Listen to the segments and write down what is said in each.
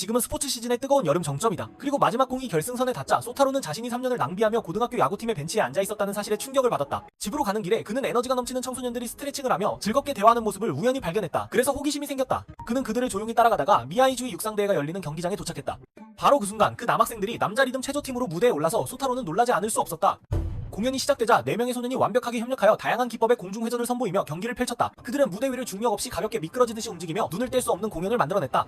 지금은 스포츠 시즌의 뜨거운 여름 정점이다. 그리고 마지막 공이 결승선에 닿자 소타로는 자신이 3년을 낭비하며 고등학교 야구팀의 벤치에 앉아있었다는 사실에 충격을 받았다. 집으로 가는 길에 그는 에너지가 넘치는 청소년들이 스트레칭을 하며 즐겁게 대화하는 모습을 우연히 발견했다. 그래서 호기심이 생겼다. 그는 그들을 조용히 따라가다가 미아이주의 육상대회가 열리는 경기장에 도착했다. 바로 그 순간 그 남학생들이 남자 리듬 체조팀으로 무대에 올라서 소타로는 놀라지 않을 수 없었다. 공연이 시작되자 4명의 소년이 완벽하게 협력하여 다양한 기법의 공중회전을 선보이며 경기를 펼쳤다. 그들은 무대 위를 중력 없이 가볍게 미끄러지듯이 움직이며 눈을 뗄 수 없는 공연을 만들어냈다.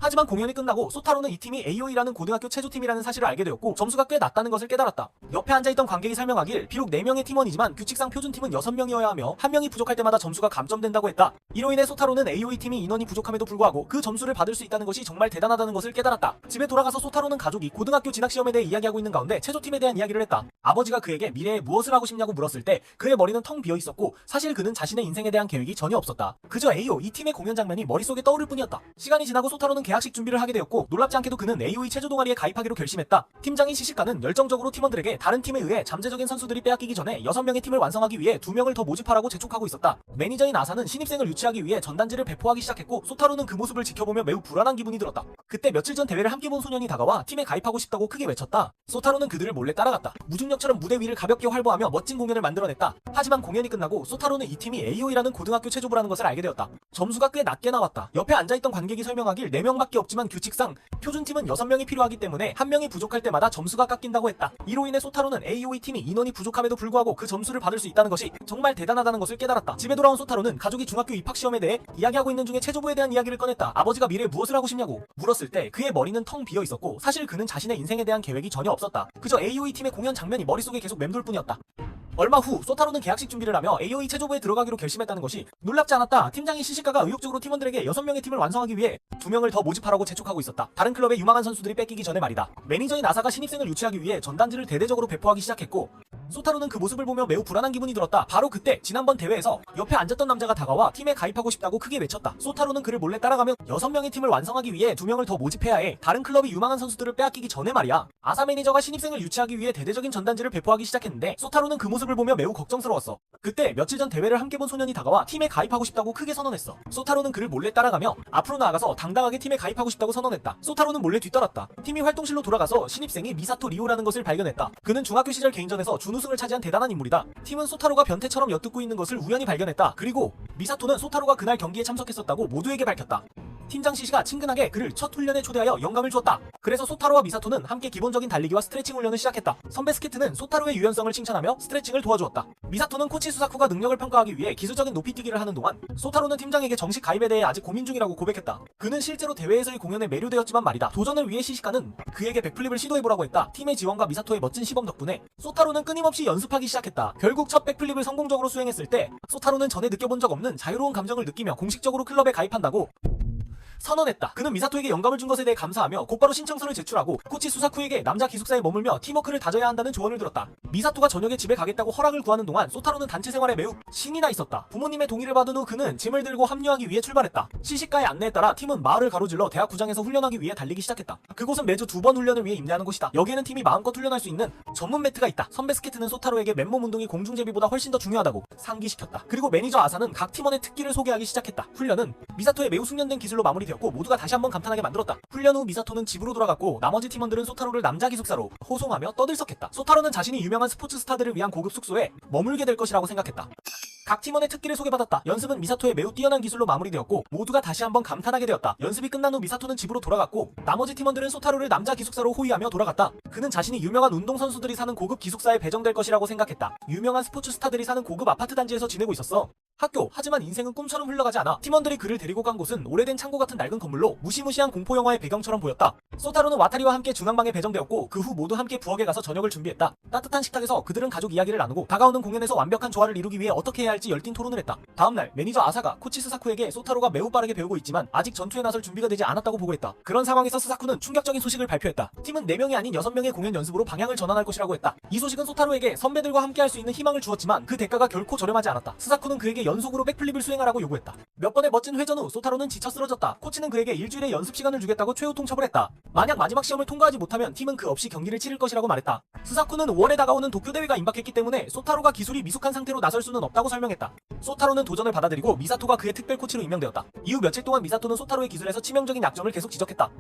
하지만 공연이 끝나고 소타로는 이 팀이 AOE라는 고등학교 체조팀이라는 사실을 알게 되었고 점수가 꽤 낮다는 것을 깨달았다. 옆에 앉아있던 관객이 설명하길 비록 4명의 팀원이지만 규칙상 표준팀은 6명이어야 하며 1명이 부족할 때마다 점수가 감점된다고 했다. 이로 인해 소타로는 AOE 팀이 인원이 부족함에도 불구하고 그 점수를 받을 수 있다는 것이 정말 대단하다는 것을 깨달았다. 집에 돌아가서 소타로는 가족이 고등학교 진학시험에 대해 이야기하고 있는 가운데 체조팀에 대한 이야기를 했다. 아버지가 그에게 미래에 무엇을 하고 싶냐고 물었을 때 그의 머리는 텅 비어있었고 사실 그는 자신의 인생에 대한 계획이 전혀 없었다. 그저 AOE 팀의 공연 장면이 머릿속에 떠오를 뿐이었다. 시간이 지나고 소타로는 개학식 준비를 하게 되었고 놀랍지 않게도 그는 AOE 체조 동아리에 가입하기로 결심했다. 팀장인 시시카는 열정적으로 팀원들에게 다른 팀에 의해 잠재적인 선수들이 빼앗기기 전에 6명의 팀을 완성하기 위해 2명을 더 모집하라고 재촉하고 있었다. 매니저인 아사는 신입생을 유치하기 위해 전단지를 배포하기 시작했고 소타로는 그 모습을 지켜보며 매우 불안한 기분이 들었다. 그때 며칠 전 대회를 함께 본 소년이 다가와 팀에 가입하고 싶다고 크게 외쳤다. 소타로는 그들을 몰래 따라갔다. 무중력처럼 무대 위를 가볍게 활보하며 멋진 공연을 만들어냈다. 하지만 공연이 끝나고 소타로는 이 팀이 AOE라는 고등학교 체조부라는 것을 알게 되었다. 점수가 꽤 낮게 나왔다. 옆에 앉아있던 관객이 설명하길 4명밖에 없지만 규칙상 표준팀은 6명이 필요하기 때문에 1명이 부족할 때마다 점수가 깎인다고 했다. 이로 인해 소타로는 AOE 팀이 인원이 부족함에도 불구하고 그 점수를 받을 수 있다는 것이 정말 대단하다는 것을 깨달았다. 집에 돌아온 소타로는 가족이 중학교 입학시험에 대해 이야기하고 있는 중에 체조부에 대한 이야기를 꺼냈다. 아버지가 미래에 무엇을 하고 싶냐고 물었을 때 그의 머리는 텅 비어 있었고 사실 그는 자신의 인생에 대한 계획이 전혀 없었다. 그저 AOE 팀의 공연 장면이 머릿속에 계속 맴돌 뿐이었다. 얼마 후 소타로는 개학식 준비를 하며 AOE 체조부에 들어가기로 결심했다는 것이 놀랍지 않았다. 팀장인 시시카가 의욕적으로 팀원들에게 6명의 팀을 완성하기 위해 2명을 더 모집하라고 재촉하고 있었다. 다른 클럽의 유망한 선수들이 뺏기기 전에 말이다. 매니저인 아사가 신입생을 유치하기 위해 전단지를 대대적으로 배포하기 시작했고 소타로는 그 모습을 보며 매우 불안한 기분이 들었다. 바로 그때 지난번 대회에서 옆에 앉았던 남자가 다가와 팀에 가입하고 싶다고 크게 외쳤다. 소타로는 그를 몰래 따라가며 6명의 팀을 완성하기 위해 2명을 더 모집해야 해. 다른 클럽이 유망한 선수들을 빼앗기기 전에 말이야. 아사 매니저가 신입생을 유치하기 위해 대대적인 전단지를 배포하기 시작했는데 소타로는 그 모습을 보며 매우 걱정스러웠어. 그때 며칠 전 대회를 함께 본 소년이 다가와 팀에 가입하고 싶다고 크게 선언했어. 소타로는 그를 몰래 따라가며 앞으로 나아가서 당당하게 팀에 가입하고 싶다고 선언했다. 소타로는 몰래 뒤따랐다. 팀이 활동실로 돌아가서 신입생이 미사토 리오라는 것을 발견했다. 그는 중학교 시절 개인전에서 준우승을 차지한 대단한 인물이다. 팀은 소타로가 변태처럼 엿듣고 있는 것을 우연히 발견했다. 그리고 미사토는 소타로가 그날 경기에 참석했었다고 모두에게 밝혔다. 팀장 시시가 친근하게 그를 첫 훈련에 초대하여 영감을 주었다. 그래서 소타로와 미사토는 함께 기본적인 달리기와 스트레칭 훈련을 시작했다. 선배 스케트는 소타로의 유연성을 칭찬하며 스트레칭을 도와주었다. 미사토는 코치 수사쿠가 능력을 평가하기 위해 기술적인 높이뛰기를 하는 동안 소타로는 팀장에게 정식 가입에 대해 아직 고민 중이라고 고백했다. 그는 실제로 대회에서의 공연에 매료되었지만 말이다. 도전을 위해 시시카는 그에게 백플립을 시도해보라고 했다. 팀의 지원과 미사토의 멋진 시범 덕분에 소타로는 끊임없이 연습하기 시작했다. 결국 첫 백플립을 성공적으로 수행했을 때 소타로는 전에 느껴본 적 없는 자유로운 감정을 느끼며 공식적으로 클럽에 가입한다고 선언했다. 그는 미사토에게 영감을 준 것에 대해 감사하며 곧바로 신청서를 제출하고 코치 수사쿠에게 남자 기숙사에 머물며 팀워크를 다져야 한다는 조언을 들었다. 미사토가 저녁에 집에 가겠다고 허락을 구하는 동안 소타로는 단체 생활에 매우 신이 나 있었다. 부모님의 동의를 받은 후 그는 짐을 들고 합류하기 위해 출발했다. 시시카의 안내에 따라 팀은 마을을 가로질러 대학 구장에서 훈련하기 위해 달리기 시작했다. 그곳은 매주 2번 훈련을 위해 임대하는 곳이다. 여기에는 팀이 마음껏 훈련할 수 있는 전문 매트가 있다. 선배 스케트는 소타로에게 맨몸 운동이 공중제비보다 훨씬 더 중요하다고 상기시켰다. 그리고 매니저 아사는 각 팀원의 특기를 소개하기 시작했다. 훈련은 미사토의 매우 숙련된 기술로 마무리되었고 모두가 다시 한번 감탄하게 만들었다. 훈련 후 미사토는 집으로 돌아갔고 나머지 팀원들은 소타로를 남자 기숙사로 호송하며 떠들썩했다. 소타로는 자신이 유명한 스포츠 스타들을 위한 고급 숙소에 머물게 될 것이라고 생각했다. 각 팀원의 특기를 소개받았다. 연습은 미사토의 매우 뛰어난 기술로 마무리되었고 모두가 다시 한번 감탄하게 되었다. 연습이 끝난 후 미사토는 집으로 돌아갔고 나머지 팀원들은 소타로를 남자 기숙사로 호위하며 돌아갔다. 그는 자신이 유명한 운동선수들이 사는 고급 기숙사에 배정될 것이라고 생각했다. 유명한 스포츠 스타들이 사는 고급 아파트 단지에서 지내고 있었어. 학교, 하지만 인생은 꿈처럼 흘러가지 않아. 팀원들이 그를 데리고 간 곳은 오래된 창고 같은 낡은 건물로 무시무시한 공포영화의 배경처럼 보였다. 소타로는 와타리와 함께 중앙방에 배정되었고 그 후 모두 함께 부엌에 가서 저녁을 준비했다. 따뜻한 식탁에서 그들은 가족 이야기를 나누고 다가오는 공연에서 완벽한 조화를 이루기 위해 어떻게 해야 할지 열띤 토론을 했다. 다음날 매니저 아사가 코치 스사쿠에게 소타로가 매우 빠르게 배우고 있지만 아직 전투에 나설 준비가 되지 않았다고 보고했다. 그런 상황에서 스사쿠는 충격적인 소식을 발표했다. 팀은 4명이 아닌 6명의 공연 연습으로 방향을 전환할 것이라고 했다. 이 소식은 소타로에게 선배들과 함께 할 수 있는 희망을 주었지만 그 대가가 결코 저렴하지 않았다. 스사쿠는 그에게 연속으로 백플립을 수행하라고 요구했다. 몇 번의 멋진 회전 후 소타로는 지쳐 쓰러졌다. 코치는 그에게 일주일의 연습 시간을 주겠다고 최후 통첩을 했다. 만약 마지막 시험을 통과하지 못하면 팀은 그 없이 경기를 치를 것이라고 말했다. 스사쿠는 5월에 다가오는 도쿄 대회가 임박했기 때문에 소타로가 기술이 미숙한 상태로 나설 수는 없다고 설명했다. 소타로는 도전을 받아들이고 미사토가 그의 특별 코치로 임명되었다. 이후 며칠 동안 미사토는 소타로의 기술에서 치명적인 약점을 계속 지적했다.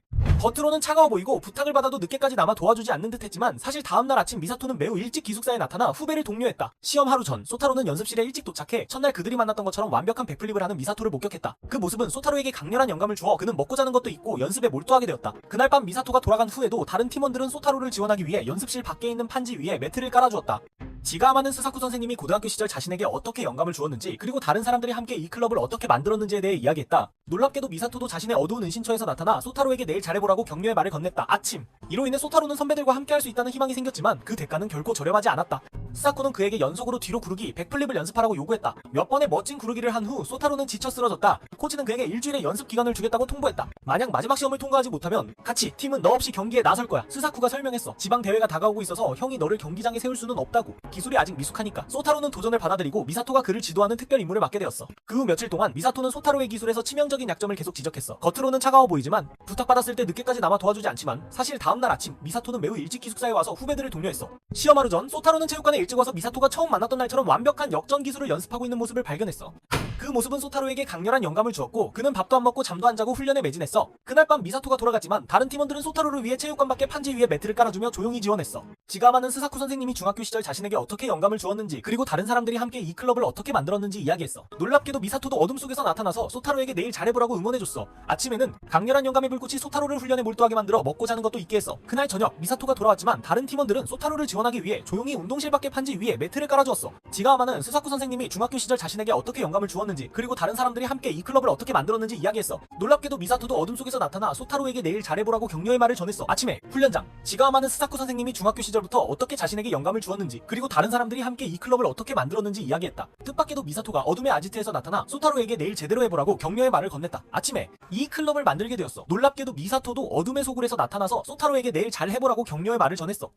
겉으로는 차가워 보이고 부탁을 받아도 늦게까지 남아 도와주지 않는 듯 했지만 사실 다음날 아침 미사토는 매우 일찍 기숙사에 나타나 후배를 독려했다. 시험 하루 전 소타로는 연습실에 일찍 도착해 첫날 그들이 만났던 것처럼 완벽한 백플립을 하는 미사토를 목격했다. 그 모습은 소타로에게 강렬한 영감을 주어 그는 먹고 자는 것도 있고 연습에 몰두하게 되었다. 그날 밤 미사토가 돌아간 후에도 다른 팀원들은 소타로를 지원하기 위해 연습실 밖에 있는 판지 위에 매트를 깔아주었다. 지가하마는 스사쿠 선생님이 고등학교 시절 자신에게 어떻게 영감을 주었는지 그리고 다른 사람들이 함께 이 클럽을 어떻게 만들었는지에 대해 이야기했다. 놀랍게도 미사토도 자신의 어두운 은신처에서 나타나 소타로에게 내일 잘해보라고 격려의 말을 건넸다. 아침. 이로 인해 소타로는 선배들과 함께할 수 있다는 희망이 생겼지만 그 대가는 결코 저렴하지 않았다. 스사쿠는 그에게 연속으로 뒤로 구르기 100플립을 연습하라고 요구했다. 몇 번의 멋진 구르기를 한 후 소타로는 지쳐 쓰러졌다. 코치는 그에게 일주일의 연습 기간을 주겠다고 통보했다. 만약 마지막 시험을 통과하지 못하면 같이 팀은 너 없이 경기에 나설 거야. 스사쿠가 설명했어. 지방 대회가 다가오고 있어서 형이 너를 경기장에 세울 수는 없다고. 기술이 아직 미숙하니까. 소타로는 도전을 받아들이고 미사토가 그를 지도하는 특별 임무를 맡게 되었어. 그 후 며칠 동안 미사토는 소타로의 기술에서 치명적인 약점을 계속 지적했어. 겉으로는 차가워 보이지만 부탁받았을 때 늦게까지 남아 도와주지 않지만 사실 다음날 아침 미사토는 매우 일찍 기숙사에 와서 후배들을 독려했어. 시험 하루 전 소타로는 체육관에 일찍 와서 미사토가 처음 만났던 날처럼 완벽한 역전 기술을 연습하고 있는 모습을 발견했어. 그 모습은 소타로에게 강렬한 영감을 주었고 그는 밥도 안 먹고 잠도 안 자고 훈련에 매진했어. 그날 밤 미사토가 돌아갔지만 다른 팀원들은 소타로를 위해 체육관 밖에 판지 위에 매트를 깔아주며 조용히 지원했어. 지가하마는 스사쿠 선생님이 중학교 시절 자신에게 어떻게 영감을 주었는지 그리고 다른 사람들이 함께 이 클럽을 어떻게 만들었는지 이야기했어. 놀랍게도 미사토도 어둠 속에서 나타나서 소타로에게 내일 잘해보라고 응원해줬어. 아침에는 강렬한 영감의 불꽃이 소타로를 훈련에 몰두하게 만들어 먹고 자는 것도 있게 했어. 그날 저녁 미사토가 돌아왔지만 다른 팀원들은 소타로를 지원하기 위해 조용히 운동실 밖에 판지 위에 매트를 깔아주었어. 지가하마는 스사쿠 선생님이 중학교 시절 자신에게 어떻게 영감을 주었는지 그리고 다른 사람들이 함께 이 클럽을 어떻게 만들었는지 이야기했어. 놀랍게도 미사토도 어둠 속에서 나타나 소타로에게 내일 잘해보라고 격려의 말을 전했어. 아침에 훈련장. 지가하마는 스사쿠 선생님이 중학교 시절부터 어떻게 자신에게 영감을 주었는지 그리고 다른 사람들이 함께 이 클럽을 어떻게 만들었는지 이야기했다. 뜻밖에도 미사토가 어둠의 아지트에서 나타나 소타로에게 내일 제대로 해보라고 격려의 말을 건넸다. 아침에 이 클럽을 만들게 되었어. 놀랍게도 미사토도 어둠의 소굴에서 나타나서 소타로에게 내일 잘 해보라고 격려의 말을 전했어.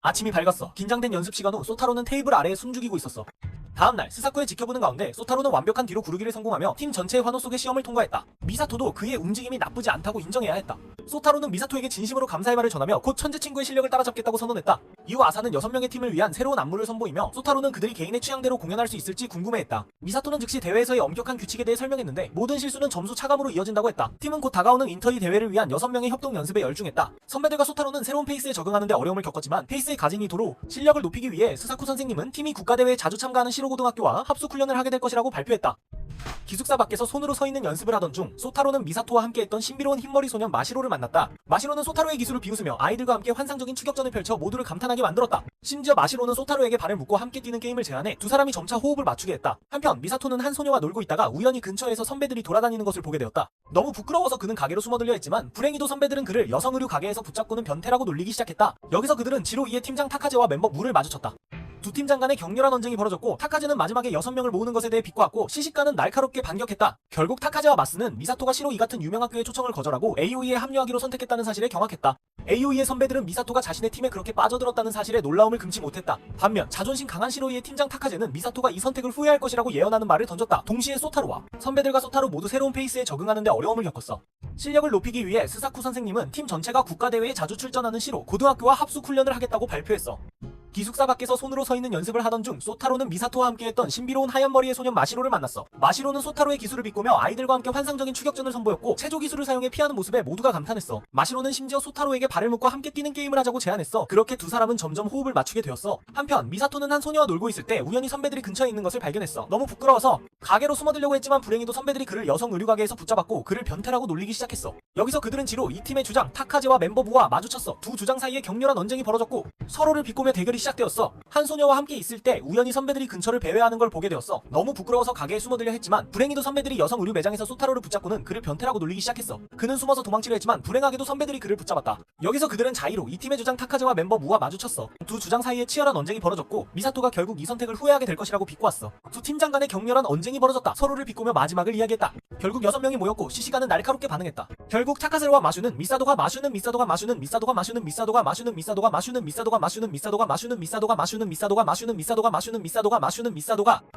아침이 밝았어. 긴장된 연습 시간 후 소타로는 테이블 아래에 숨죽이고 있었어. 다음날 스사쿠의 지켜보는 가운데 소타로는 완벽한 뒤로 구르기를 성공하며 팀 전체의 환호 속에 시험을 통과했다. 미사토도 그의 움직임이 나쁘지 않다고 인정해야 했다. 소타로는 미사토에게 진심으로 감사의 말을 전하며 곧 천재 친구의 실력을 따라잡겠다고 선언했다. 이후 아사는 6명의 팀을 위한 새로운 안무를 선보이며 소타로는 그들이 개인의 취향대로 공연할 수 있을지 궁금해했다. 미사토는 즉시 대회에서의 엄격한 규칙에 대해 설명했는데 모든 실수는 점수 차감으로 이어진다고 했다. 팀은 곧 다가오는 인터리 대회를 위한 6명의 협동 연습에 열중했다. 선배들과 소타로는 새로운 페이스에 적응하는데 어려움을 겪었지만 페이스에 가진 이 도로 실력을 높이기 위해 스사쿠 선생님은 팀이 국가대회에 자주 참가하는 시로고등학교와 합숙 훈련을 하게 될 것이라고 발표했다. 기숙사 밖에서 손으로 서 있는 연습을 하던 중 소타로는 미사토와 함께 했던 신비로운 흰머리 소년 마시로를 만났다. 마시로는 소타로의 기술을 비웃으며 아이들과 함께 환상적인 추격전을 펼쳐 모두를 감탄하게 만들었다. 심지어 마시로는 소타로에게 발을 묶고 함께 뛰는 게임을 제안해 두 사람이 점차 호흡을 맞추게 했다. 한편 미사토는 한 소녀와 놀고 있다가 우연히 근처에서 선배들이 돌아다니는 것을 보게 되었다. 너무 부끄러워서 그는 가게로 숨어들려 했지만 불행히도 선배들은 그를 여성 의류 가게에서 붙잡고는 변태라고 놀리기 시작했다. 여기서 그들은 지로2의 팀장 타카제와 멤버 무를 마주쳤다. 두 팀장 간의 격렬한 언쟁이 벌어졌고 타카제는 마지막에 6명을 모으는 것에 대해 비꼬았고 시시카는 날카롭게 반격했다. 결국 타카제와 마스는 미사토가 시로2 같은 유명 학교의 초청을 거절하고 AOE에 합류하기로 선택했다는 사실에 경악했다. AOE의 선배들은 미사토가 자신의 팀에 그렇게 빠져들었다는 사실에 놀라움을 금치 못했다. 반면 자존심 강한 시로2의 팀장 타카제는 미사토가 이 선택을 후회할 것이라고 예언하는 말을 던졌다. 동시에 소타로와 선배들과 소타로 모두 새로운 페이스에 적응하는데 어려움을 겪었어. 실력을 높이기 위해 스사쿠 선생님은 팀 전체가 국가대회에 자주 출전하는 시로 고등학교와 합숙 훈련을 하겠다고 발표했어. 기숙사 밖에서 손으로 서 있는 연습을 하던 중 소타로는 미사토와 함께했던 신비로운 하얀 머리의 소년 마시로를 만났어. 마시로는 소타로의 기술을 비꼬며 아이들과 함께 환상적인 추격전을 선보였고 체조 기술을 사용해 피하는 모습에 모두가 감탄했어. 마시로는 심지어 소타로에게 발을 묶고 함께 뛰는 게임을 하자고 제안했어. 그렇게 두 사람은 점점 호흡을 맞추게 되었어. 한편 미사토는 한 소녀와 놀고 있을 때 우연히 선배들이 근처에 있는 것을 발견했어. 너무 부끄러워서 가게로 숨어들려고 했지만 불행히도 선배들이 그를 여성 의류 가게에서 붙잡았고 그를 변태라고 놀리기 시작했어. 여기서 그들은 지로 이 팀의 주장 타카제와 멤버 무와 마주쳤어. 두 주장 사이에 격렬한 언쟁이 벌어졌고 서로를 비꼬며 대결이 시작되었어. 한 소녀와 함께 있을 때 우연히 선배들이 근처를 배회하는 걸 보게 되었어. 너무 부끄러워서 가게에 숨어들려 했지만 불행히도 선배들이 여성 의류 매장에서 소타로를 붙잡고는 그를 변태라고 놀리기 시작했어. 그는 숨어서 도망치려 했지만 불행하게도 선배들이 그를 붙잡았다. 여기서 그들은 자의로 이 팀의 주장 타카제와 멤버 무와 마주쳤어. 두 주장 사이에 치열한 언쟁이 벌어졌고 미사토가 결국 이 선택을 후회하게 될 것이라고 비꼬았어. 두 팀장 간의 격렬한 언쟁이 벌어졌다. 서로를 비꼬며 마지막을 이야기했다. 결국 6명이 모였고 시시가는 날카롭게 반응했다. 결국 타카세로와 마슈는 미사도가 마슈는 미사도가 마슈는 미사도가 마슈는 미사도가 마슈는 미사도가 마슈는 미사도가 마슈는 미사도가 마슈는 미사도가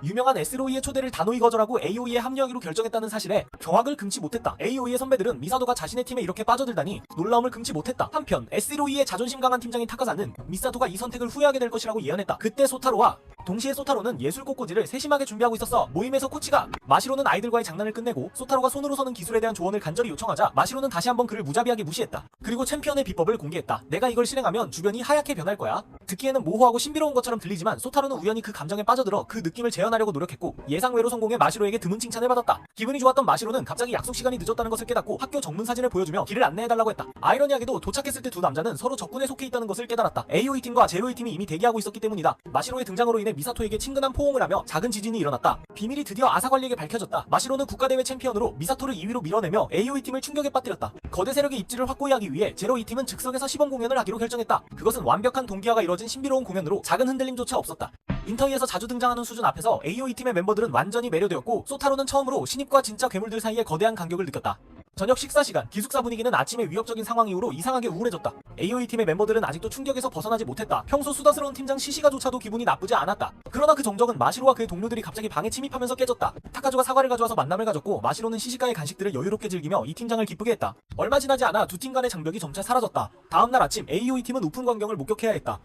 유명한 SROE의 초대를 단호히 거절하고 AOE에 합류하기로 결정했다는 사실에 경악을 금치 못했다. AOE의 선배들은 미사도가 자신의 팀에 이렇게 빠져들다니 놀라움을 금치 못했다. 한편 SROE의 자존심 강한 팀장인 타카사는 미사토가 이 선택을 후회하게 될 것이라고 예언했다. 그때 소타로와 동시에 소타로는 예술 꽃꽂이를 세심하게 준비하고 있었어. 모임에서 코치가 마시로는 아이들과의 장난을 끝내고 소타로가 손으로 서는 기술에 대한 조언을 간절히 요청하자 마시로는 다시 한번 그를 무자비하게 무시했다. 그리고 챔피언의 비법을 공개했다. 내가 이걸 실행하면 주변이 하얗게 변할 거야. 듣기에는 모호하고 신비로운 것처럼 들리지만 소타로는 우연히 그 감정에 빠져들어 그 느낌을 재현하려고 노력했고 예상외로 성공해 마시로에게 드문 칭찬을 받았다. 기분이 좋았던 마시로는 갑자기 약속 시간이 늦었다는 것을 깨닫고 학교 정문 사진을 보여주며 길을 안내해달라고 했다. 아이러니하게도 도착했을 때 두 남자는 서로 적군에 속해 있다는 것을 깨달았다. AOE 팀과 제로이 팀이 이미 대기하고 있었기 때문이다. 마시로의 등장으로 인해 미사토에게 친근한 포옹을 하며 작은 지진이 일어났다. 비밀이 드디어 아사 관리에게 밝혀졌다. 마시로는 국가대회 챔피언으로 미사토를 2위로 밀어내며 AOE 팀을 충격에 빠뜨렸다. 거대 세력의 입지를 확고히 하기 위해 제로이 팀은 즉석에서 시범 공연을 하기로 결정했다. 그것은 완벽한 동기화가 이뤄진 신비로운 공연으로 작은 흔들림조차 없었다. 인터위에서 자주 등장하는 수준 앞에서 AOE 팀의 멤버들은 완전히 매료되었고 소타로는 처음으로 신입과 진짜 괴물들 사이에 거대한 간격을 느꼈다. 저녁 식사 시간, 기숙사 분위기는 아침의 위협적인 상황 이후로 이상하게 우울해졌다. AOE 팀의 멤버들은 아직도 충격에서 벗어나지 못했다. 평소 수다스러운 팀장 시시가조차도 기분이 나쁘지 않았다. 그러나 그 정적은 마시로와 그의 동료들이 갑자기 방에 침입하면서 깨졌다. 타카조가 사과를 가져와서 만남을 가졌고 마시로는 시시가의 간식들을 여유롭게 즐기며 이 팀장을 기쁘게 했다. 얼마 지나지 않아 두 팀 간의 장벽이 점차 사라졌다. 다음날 아침 AOE 팀은 우픈 광경을 목격해야 했다.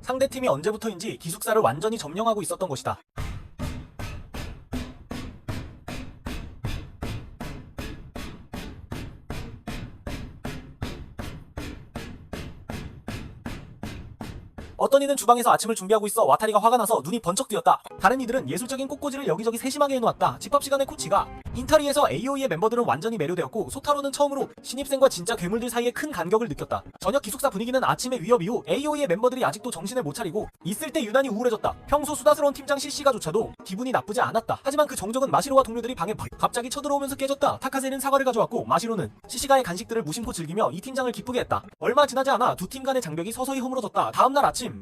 상대팀이 언제부터인지 기숙사를 완전히 점령하고 있었던 것이다. 어떤 이는 주방에서 아침을 준비하고 있어 와타리가 화가 나서 눈이 번쩍 뜨였다. 다른 이들은 예술적인 꽃꽂이를 여기저기 세심하게 해놓았다. 집합 시간에 코치가 인터리에서 AOE의 멤버들은 완전히 매료되었고 소타로는 처음으로 신입생과 진짜 괴물들 사이에 큰 간격을 느꼈다. 저녁 기숙사 분위기는 아침의 위협 이후 AOE의 멤버들이 아직도 정신을 못 차리고 있을 때 유난히 우울해졌다. 평소 수다스러운 팀장 CC가조차도 기분이 나쁘지 않았다. 하지만 그 정적은 마시로와 동료들이 방에 갑자기 쳐들어오면서 깨졌다. 타카세는 사과를 가져왔고 마시로는 CC가의 간식들을 무심코 즐기며 이 팀장을 기쁘게 했다. 얼마 지나지 않아 두 팀 간의 장벽이 서서히 허물어졌다. 다음날 아침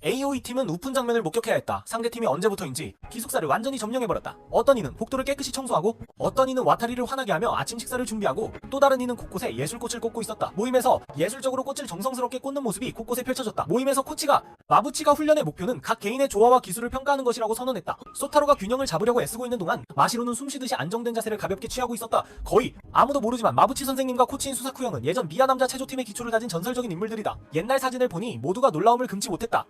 AOE 팀은 우픈 장면을 목격해야 했다. 상대팀이 언제부터인지 기숙사를 완전히 점령해버렸다. 어떤 이는 복도를 깨끗이 청소하고 어떤 이는 와타리를 화나게 하며 아침 식사를 준비하고 또 다른 이는 곳곳에 예술꽃을 꽂고 있었다. 모임에서 예술적으로 꽃을 정성스럽게 꽂는 모습이 곳곳에 펼쳐졌다. 모임에서 코치가 마부치가 훈련의 목표는 각 개인의 조화와 기술을 평가하는 것이라고 선언했다. 소타로가 균형을 잡으려고 애쓰고 있는 동안 마시로는 숨쉬듯이 안정된 자세를 가볍게 취하고 있었다. 거의 아무도 모르지만 마부치 선생님과 코치인 수사쿠 형은 예전 미아 남자 체조팀의 기초를 다진 전설적인 인물들이다. 옛날 사진을 보니 모두가 놀라움을 금치 못했다.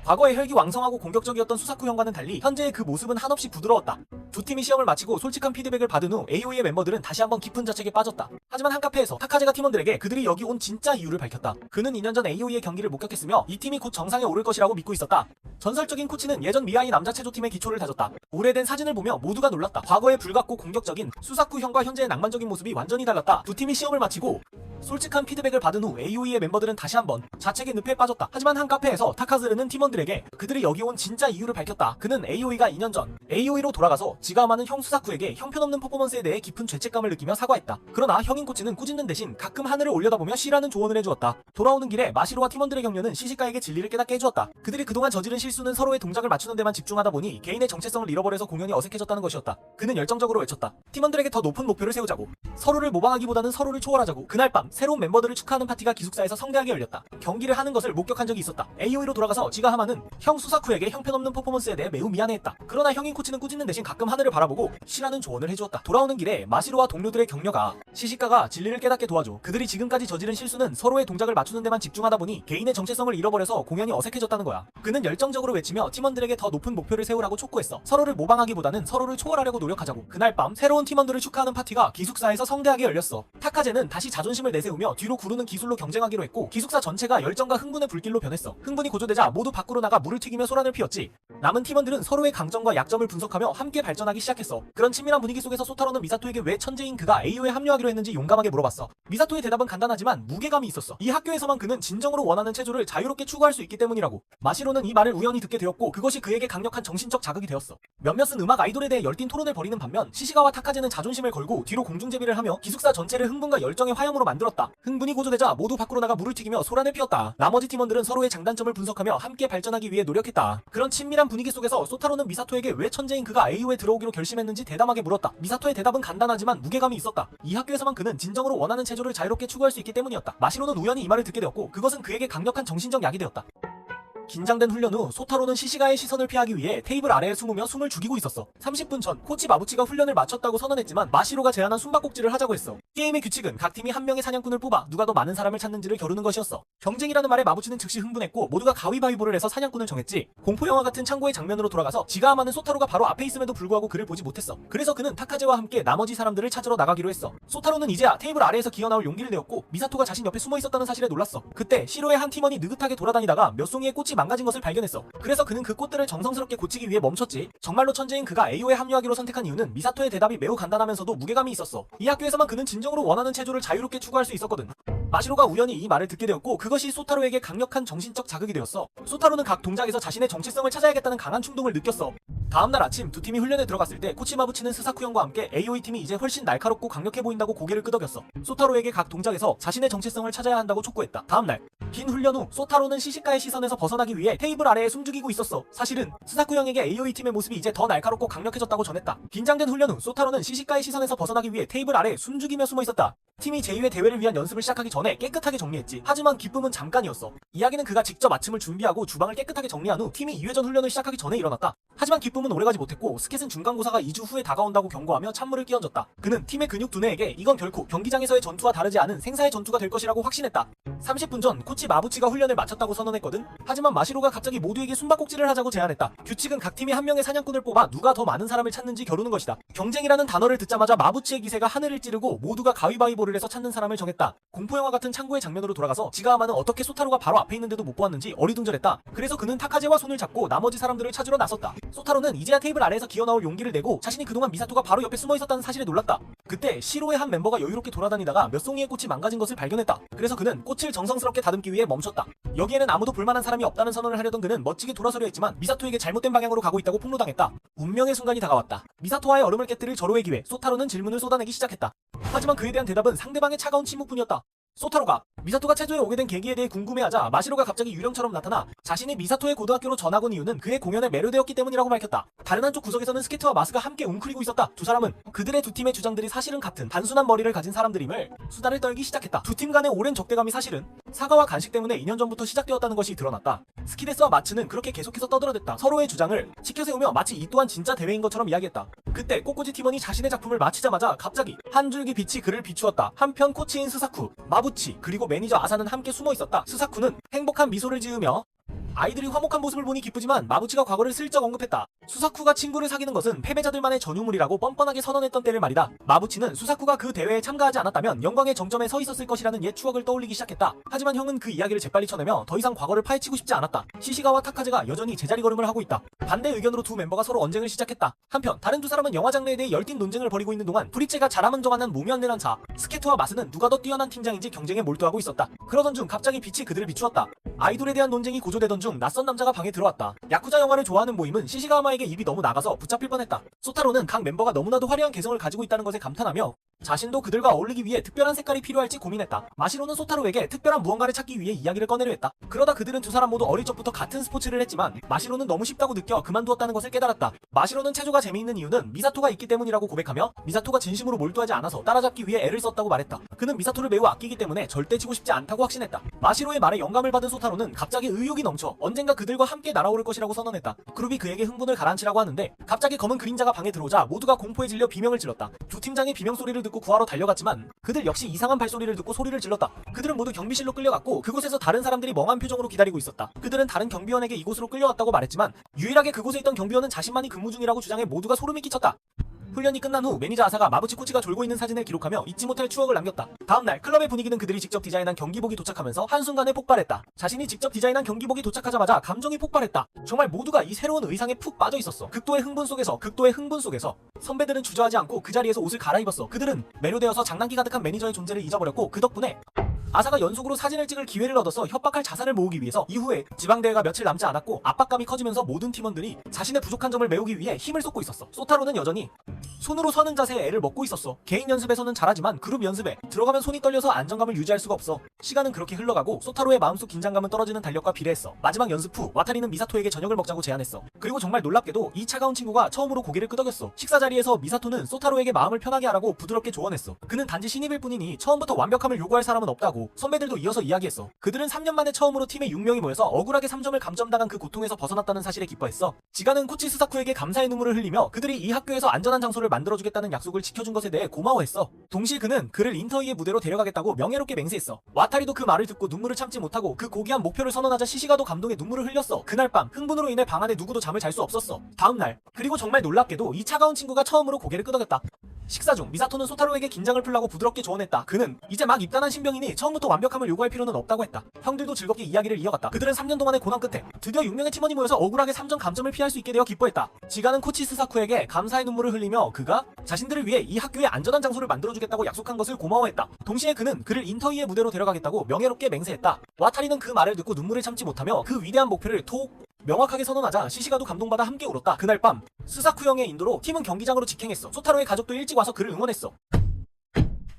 과거의 혈기왕성하고 공격적이었던 수사쿠 형과는 달리 현재의 그 모습은 한없이 부드러웠다. 두 팀이 시험을 마치고 솔직한 피드백을 받은 후 AOE의 멤버들은 다시 한번 깊은 자책에 빠졌다. 하지만 한 카페에서 타카제가 팀원들에게 그들이 여기 온 진짜 이유를 밝혔다. 그는 2년 전 AOE의 경기를 목격했으며 이 팀이 곧 정상에 오를 것이라고 믿고 있었다. 전설적인 코치는 예전 미아이 남자 체조팀의 기초를 다졌다. 오래된 사진을 보며 모두가 놀랐다. 과거의 불같고 공격적인 수사쿠 형과 현재의 낭만적인 모습이 완전히 달랐다. 두 팀이 시험을 마치고 솔직한 피드백을 받은 후 AOE의 멤버들은 다시 한번 자책의 늪에 빠졌다. 하지만 한 카페에서 타카즈르는 팀원들에게 그들이 여기 온 진짜 이유를 밝혔다. 그는 AOE가 2년 전 AOE로 돌아가서 지가하는 형 수사쿠에게 형편없는 퍼포먼스에 대해 깊은 죄책감을 느끼며 사과했다. 그러나 형인 코치는 꾸짖는 대신 가끔 하늘을 올려다보며 쉬라는 조언을 해주었다. 돌아오는 길에 마시로와 팀원들의 격려는 시시카에게 진리를 깨닫게 해주었다. 그들이 그동안 저지른 실수는 서로의 동작을 맞추는 데만 집중하다 보니 개인의 정체성을 잃어버려서 공연이 어색해졌다는 것이었다. 그는 열정적으로 외쳤다. 팀원들에게 더 높은 목표를 세우자고. 서로를 모방하기보다는 서로를 초월하자고. 그날 밤 새로운 멤버들을 축하하는 파티가 기숙사에서 성대하게 열렸다. 경기를 하는 것을 목격한 적이 있었다. AOE로 돌아가서 지가하마는 형 수사쿠에게 형편없는 퍼포먼스에 대해 매우 미안해했다. 그러나 형인 코치는 꾸짖는 대신 가끔 하늘을 바라보고 쉬라는 조언을 해주었다. 돌아오는 길에 마시로와 동료들의 격려가 시시카가 진리를 깨닫게 도와줘. 그들이 지금까지 저지른 실수는 서로의 동작을 맞추는 데만 집중하다 보니 개인의 정체성을 잃어버려서 공연이 어색해졌다는 거야. 그는 열정적으로 외치며 팀원들에게 더 높은 목표를 세우라고 촉구했어. 서로를 모방하기보다는 서로를 초월하려고 노력하자고. 그날 밤 새로운 팀원들을 축하하는 파티가 기숙사에서 성대하게 열렸어. 타카제는 다시 자존심을 내세우며 뒤로 구르는 기술로 경쟁하기로 했고 기숙사 전체가 열정과 흥분의 불길로 변했어. 흥분이 고조되자 모두 밖으로 나가 물을 튀기며 소란을 피웠지. 남은 팀원들은 서로의 강점과 약점을 분석하며 함께 발전하기 시작했어. 그런 친밀한 분위기 속에서 소타로는 미사토에게 왜 천재인 그가 AO에 합류하기로 했는지 용감하게 물어봤어. 미사토의 대답은 간단하지만 무게감이 있었어. 이 학교에서만 그는 진정으로 원하는 체조를 자유롭게 추구할 수 있기 때문이라고. 마시로는 이 말을 우연히 듣게 되었고 그것이 그에게 강력한 정신적 자극이 되었어. 몇몇은 음악 아이돌에 대해 열띤 토론을 벌이는 반면 시시가와 타카제는 자존심을 걸고 뒤로 공중제비를 하며 기숙사 전체를 흥분과 열정의 화염으로 만들었다. 흥분이 고조되자 모두 밖으로 나가 물을 튀기며 소란을 피웠다. 나머지 팀원들은 서로의 장단점을 분석하며 함께 발전하기 위해 노력했다. 그런 친밀한 분위기 속에서 소타로는 미사토에게 왜 천재인 그가 AO에 들어오기로 결심했는지 대담하게 물었다. 미사토의 대답은 간단하지만 무게감이 있었다. 이 학교에서만 그는 진정으로 원하는 체조를 자유롭게 추구할 수 있기 때문이었다. 마시로는 우연히 이 말을 듣게 되었고 그것은 그에게 강력한 정신적 약이 되었다. 긴장된 훈련 후 소타로는 시시가의 시선을 피하기 위해 테이블 아래에 숨으며 숨을 죽이고 있었어. 30분 전 코치 마부치가 훈련을 마쳤다고 선언했지만 마시로가 제안한 숨바꼭질을 하자고 했어. 게임의 규칙은 각 팀이 한 명의 사냥꾼을 뽑아 누가 더 많은 사람을 찾는지를 겨루는 것이었어. 경쟁이라는 말에 마부치는 즉시 흥분했고 모두가 가위바위보를 해서 사냥꾼을 정했지. 공포영화 같은 창고의 장면으로 돌아가서 지가하마는 소타로가 바로 앞에 있음에도 불구하고 그를 보지 못했어. 그래서 그는 타카제와 함께 나머지 사람들을 찾으러 나가기로 했어. 소타로는 이제야 테이블 아래에서 기어나올 용기를 내었고 미사토가 자신 옆에 숨어 있었다는 사실에 놀랐어. 그때 시로의 한 팀원이 느긋하게 돌아다니다가 몇 송이의 꽃이 망가진 것을 발견했어. 그래서 그는 그 꽃들을 정성스럽게 고치기 위해 멈췄지. 정말로 천재인 그가 AO에 합류하기로 선택한 이유는 미사토의 대답이 매우 간단하면서도 무게감이 있었어. 이 학교에서만 그는 진정으로 원하는 체조를 자유롭게 추구할 수 있었거든. 마시로가 우연히 이 말을 듣게 되었고 그것이 소타로에게 강력한 정신적 자극이 되었어. 소타로는 각 동작에서 자신의 정체성을 찾아야겠다는 강한 충동을 느꼈어. 다음날 아침 두 팀이 훈련에 들어갔을 때 코치 마부치는 스사쿠 형과 함께 AOE 팀이 이제 훨씬 날카롭고 강력해 보인다고 고개를 끄덕였어. 소타로에게 각 동작에서 자신의 정체성을 찾아야 한다고 촉구했다. 다음날 긴 훈련 후 소타로는 시시카의 시선에서 벗어나기 위해 테이블 아래에 숨죽이고 있었어. 사실은 스사쿠 형에게 AOE 팀의 모습이 이제 더 날카롭고 강력해졌다고 전했다. 긴장된 훈련 후 소타로는 시시카의 시선에서 벗어나기 위해 테이블 아래에 숨죽이며 숨어 있었다. 팀이 제2회 대회를 위한 연습을 시작하기 전에 깨끗하게 정리했지. 하지만 기쁨은 잠깐이었어. 이야기는 그가 직접 아침을 준비하고 주방을 깨끗하게 정리한 후 팀이 2회전 훈련을 시작하기 전에 일어났다. 하지만 기쁨은 오래가지 못했고 스켓은 중간고사가 2주 후에 다가온다고 경고하며 찬물을 끼얹었다. 그는 팀의 근육 두뇌에게 이건 결코 경기장에서의 전투와 다르지 않은 생사의 전투가 될 것이라고 확신했다. 30분 전 코치 마부치가 훈련을 마쳤다고 선언했거든. 하지만 마시로가 갑자기 모두에게 숨바꼭질을 하자고 제안했다. 규칙은 각 팀이 한 명의 사냥꾼을 뽑아 누가 더 많은 사람을 찾는지 겨루는 것이다. 경쟁이라는 단어를 듣자마자 마부치의 기세가 하늘을 찌르고 모두가 가위바위보를 해서 찾는 사람을 정했다. 공포영화 같은 창고의 장면으로 돌아가서 지가하마는 어떻게 소타로가 바로 앞에 있는데도 못 보았는지 어리둥절했다. 그래서 그는 타카제와 손을 잡고 나머지 사람들을 찾으러 나섰다. 소타로는 이제야 테이블 아래에서 기어나올 용기를 내고 자신이 그동안 미사토가 바로 옆에 숨어 있었다는 사실에 놀랐다. 그때 시로의 한 멤버가 여유롭게 돌아다니다가 몇 송이의 꽃이 망가진 것을 발견했다. 그래서 그는 꽃을 정성스럽게 다듬기 위해 멈췄다. 여기에는 아무도 볼만한 사람이 없다는 선언을 하려던 그는 멋지게 돌아서려 했지만 미사토에게 잘못된 방향으로 가고 있다고 폭로당했다. 운명의 순간이 다가왔다. 미사토와의 얼음을 깨뜨릴 절호의 기회. 소타로는 질문을 쏟아내기 시작했다. 하지만 그에 대한 대답은 상대방의 차가운 침묵뿐이었다. 소타로가 미사토가 체조에 오게 된 계기에 대해 궁금해하자 마시로가 갑자기 유령처럼 나타나 자신이 미사토의 고등학교로 전학 온 이유는 그의 공연에 매료되었기 때문이라고 밝혔다. 다른 한쪽 구석에서는 스케트와 마스가 함께 웅크리고 있었다. 두 사람은 그들의 두 팀의 주장들이 사실은 같은 단순한 머리를 가진 사람들임을 수다를 떨기 시작했다. 두 팀 간의 오랜 적대감이 사실은 사과와 간식 때문에 2년 전부터 시작되었다는 것이 드러났다. 스키데스와 마츠는 그렇게 계속해서 떠들어댔다. 서로의 주장을 치켜세우며 마치 이 또한 진짜 대회인 것처럼 이야기했다. 그때 꼬꼬지 팀원이 자신의 작품을 마치자마자 갑자기 한 줄기 빛이 그를 비추었다. 한편 코치인 스사쿠, 마부치, 그리고 매니저 아사는 함께 숨어 있었다. 스사쿠는 행복한 미소를 지으며 아이들이 화목한 모습을 보니 기쁘지만 마부치가 과거를 슬쩍 언급했다. 수사쿠가 친구를 사귀는 것은 패배자들만의 전유물이라고 뻔뻔하게 선언했던 때를 말이다. 마부치는 수사쿠가 그 대회에 참가하지 않았다면 영광의 정점에 서 있었을 것이라는 옛 추억을 떠올리기 시작했다. 하지만 형은 그 이야기를 재빨리 쳐내며 더 이상 과거를 파헤치고 싶지 않았다. 시시가와 타카제가 여전히 제자리 걸음을 하고 있다. 반대 의견으로 두 멤버가 서로 언쟁을 시작했다. 한편 다른 두 사람은 영화 장르에 대해 열띤 논쟁을 벌이고 있는 동안 프리체가 자라만져가는 무면내란 자 스케트와 마스는 누가 더 뛰어난 팀장인지 경쟁에 몰두하고 있었다. 그러던 중 갑자기 빛이 그들을 비추었다. 아이돌에 대한 논쟁이 고조되던 중 낯선 남자가 방에 들어왔다. 야쿠자 영화를 좋아하는 모임은 시시가와마에게 입이 너무 나가서 붙잡힐 뻔했다. 소타로는 각 멤버가 너무나도 화려한 개성을 가지고 있다는 것에 감탄하며 자신도 그들과 어울리기 위해 특별한 색깔이 필요할지 고민했다. 마시로는 소타로에게 특별한 무언가를 찾기 위해 이야기를 꺼내려 했다. 그러다 그들은 두 사람 모두 어릴 적부터 같은 스포츠를 했지만 마시로는 너무 쉽다고 느껴 그만두었다는 것을 깨달았다. 마시로는 체조가 재미있는 이유는 미사토가 있기 때문이라고 고백하며 미사토가 진심으로 몰두하지 않아서 따라잡기 위해 애를 썼다고 말했다. 그는 미사토를 매우 아끼기 때문에 절대 지고 싶지 않다고 확신했다. 마시로의 말에 영감을 받은 소타로는 갑자기 의욕이 넘쳐 언젠가 그들과 함께 날아오를 것이라고 선언했다. 그룹이 그에게 흥분을 가라앉히라고 하는데 갑자기 검은 그림자가 방에 들어오자 모두가 공포에 질려 비명을 질렀다. 두 팀장이 비명 소리를 듣고 구하러 달려갔지만 그들 역시 이상한 발소리를 듣고 소리를 질렀다. 그들은 모두 경비실로 끌려갔고 그곳에서 다른 사람들이 멍한 표정으로 기다리고 있었다. 그들은 다른 경비원에게 이곳으로 끌려왔다고 말했지만 유일하게 그곳에 있던 경비원은 자신만이 근무 중이라고 주장해 모두가 소름이 끼쳤다. 훈련이 끝난 후 매니저 아사가 마부치 코치가 졸고 있는 사진을 기록하며 잊지 못할 추억을 남겼다. 다음날 클럽의 분위기는 그들이 직접 디자인한 경기복이 도착하면서 한순간에 폭발했다. 자신이 직접 디자인한 경기복이 도착하자마자 감정이 폭발했다. 정말 모두가 이 새로운 의상에 푹 빠져 있었어. 극도의 흥분 속에서 선배들은 주저하지 않고 그 자리에서 옷을 갈아입었어. 그들은 매료되어서 장난기 가득한 매니저의 존재를 잊어버렸고 그 덕분에 아사가 연속으로 사진을 찍을 기회를 얻어서 협박할 자산을 모으기 위해서 이후에 지방대회가 며칠 남지 않았고 압박감이 커지면서 모든 팀원들이 자신의 부족한 점을 메우기 위해 힘을 쏟고 있었어. 소타로는 여전히 손으로 서는 자세에 애를 먹고 있었어. 개인 연습에서는 잘하지만 그룹 연습에 들어가면 손이 떨려서 안정감을 유지할 수가 없어. 시간은 그렇게 흘러가고 소타로의 마음속 긴장감은 떨어지는 달력과 비례했어. 마지막 연습 후 와타리는 미사토에게 저녁을 먹자고 제안했어. 그리고 정말 놀랍게도 이 차가운 친구가 처음으로 고개를 끄덕였어. 식사 자리에서 미사토는 소타로에게 마음을 편하게 하라고 부드럽게 조언했어. 그는 단지 신입일 뿐이니 처음부터 완벽함을 요구할 사람은 없다고. 선배들도 이어서 이야기했어. 그들은 3년 만에 처음으로 팀에 6명이 모여서 억울하게 3점을 감점당한 그 고통에서 벗어났다는 사실에 기뻐했어. 지가는 코치 스사쿠에게 감사의 눈물을 흘리며 그들이 이 학교에서 안전한 장소를 만들어주겠다는 약속을 지켜준 것에 대해 고마워했어. 동시에 그는 그를 인터위의 무대로 데려가겠다고 명예롭게 맹세했어. 와타리도 그 말을 듣고 눈물을 참지 못하고 그 고귀한 목표를 선언하자 시시가도 감동에 눈물을 흘렸어. 그날 밤 흥분으로 인해 방 안에 누구도 잠을 잘 수 없었어. 다음날 그리고 정말 놀랍게도 이 차가운 친구가 처음으로 고개를 끄덕였다. 식사 중 미사토는 소타로에게 긴장을 풀라고 부드럽게 조언했다. 그는 이제 막 입단한 신병이니 처음부터 완벽함을 요구할 필요는 없다고 했다. 형들도 즐겁게 이야기를 이어갔다. 그들은 3년 동안의 고난 끝에 드디어 6명의 팀원이 모여서 억울하게 3점 감점을 피할 수 있게 되어 기뻐했다. 지가는 코치 스사쿠에게 감사의 눈물을 흘리며 그가 자신들을 위해 이 학교에 안전한 장소를 만들어주겠다고 약속한 것을 고마워했다. 동시에 그는 그를 인터위의 무대로 데려가겠다고 명예롭게 맹세했다. 와타리는 그 말을 듣고 눈물을 참지 못하며 그 위대한 목표를 명확하게 선언하자 시시가도 감동받아 함께 울었다. 그날 밤 스사쿠 형의 인도로 팀은 경기장으로 직행했어. 소타로의 가족도 일찍 와서 그를 응원했어.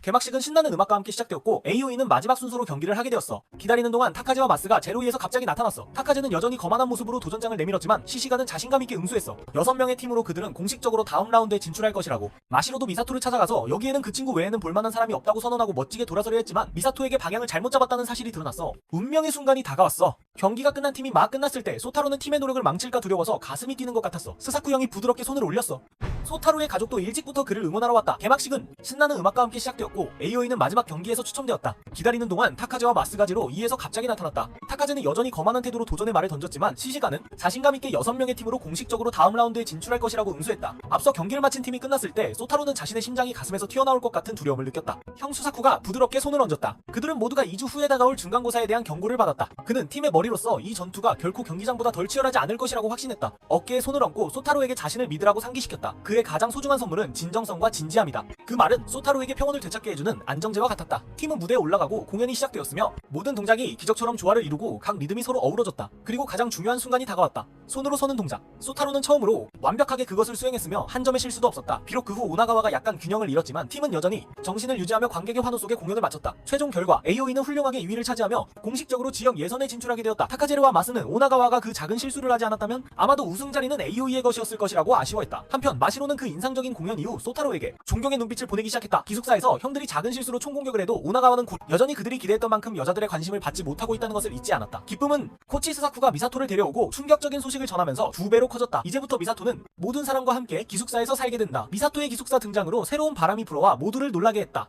개막식은 신나는 음악과 함께 시작되었고 AOE는 마지막 순서로 경기를 하게 되었어. 기다리는 동안 타카제와 마스가 제로이에서 갑자기 나타났어. 타카제는 여전히 거만한 모습으로 도전장을 내밀었지만 시시가는 자신감 있게 응수했어. 6명의 팀으로 그들은 공식적으로 다음 라운드에 진출할 것이라고. 마시로도 미사토를 찾아가서 여기에는 그 친구 외에는 볼만한 사람이 없다고 선언하고 멋지게 돌아서려 했지만 미사토에게 방향을 잘못 잡았다는 사실이 드러났어. 운명의 순간이 다가왔어. 경기가 끝난 팀이 막 끝났을 때 소타로는 팀의 노력을 망칠까 두려워서 가슴이 뛰는 것 같았어. 스사쿠 형이 부드럽게 손을 올렸어. 소타로의 가족도 일찍부터 그를 응원하러 왔다. 개막식은 신나는 음악과 함께 시작되었고 AOE는 마지막 경기에서 추첨되었다. 기다리는 동안 타카제와 마스가지로 2에서 갑자기 나타났다. 타카제는 여전히 거만한 태도로 도전의 말을 던졌지만 시시가는 자신감 있게 6명의 팀으로 공식적으로 다음 라운드에 진출할 것이라고 응수했다. 앞서 경기를 마친 팀이 끝났을 때 소타로는 자신의 심장이 가슴에서 튀어나올 것 같은 두려움을 느꼈다. 형 수사쿠가 부드럽게 손을 얹었다. 그들은 모두가 2주 후에 다가올 중간고사에 대한 경고를 받았다. 그는 팀의 머리로서 이 전투가 결코 경기장보다 덜 치열하지 않을 것이라고 확신했다. 어깨에 손을 얹고 소타로에게 자신을 믿으라고 상기시켰다. 그의 가장 소중한 선물은 진정성과 진지함이다. 그 말은 소타로에게 평온을 되찾게 해주는 안정제와 같았다. 팀은 무대에 올라가고 공연이 시작되었으며 모든 동작이 기적처럼 조화를 이루고 각 리듬이 서로 어우러졌다. 그리고 가장 중요한 순간이 다가왔다. 손으로 서는 동작. 소타로는 처음으로 완벽하게 그것을 수행했으며 한 점의 실수도 없었다. 비록 그 후 오나가와가 약간 균형을 잃었지만 팀은 여전히 정신을 유지하며 관객의 환호 속에 공연을 마쳤다. 최종 결과 AOE는 훌륭하게 2위를 차지하며 공식적으로 지역 예선에 진출하게 되었다. 타카제르와 마스는 오나가와가 그 작은 실수를 하지 않았다면 아마도 우승 자리는 AOE의 것이었을 것이라고 아쉬워했다. 한편 마시로는 그 인상적인 공연 이후 소타로에게 존경의 눈빛을 보내기 시작했다. 기숙사에서 형들이 작은 실수로 총공격을 해도 오나가와는 여전히 그들이 기대했던 만큼 여자들의 관심을 받지 못하고 있다는 것을 잊지 않았다. 기쁨은 코치 스사쿠가 미사토를 데려오고 충격적인 소식을 전하면서 2배로 커졌다. 이제부터 미사토는 모든 사람과 함께 기숙사에서 살게 된다. 미사토의 기숙사 등장으로 새로운 바람이 불어와 모두를 놀라게 했다.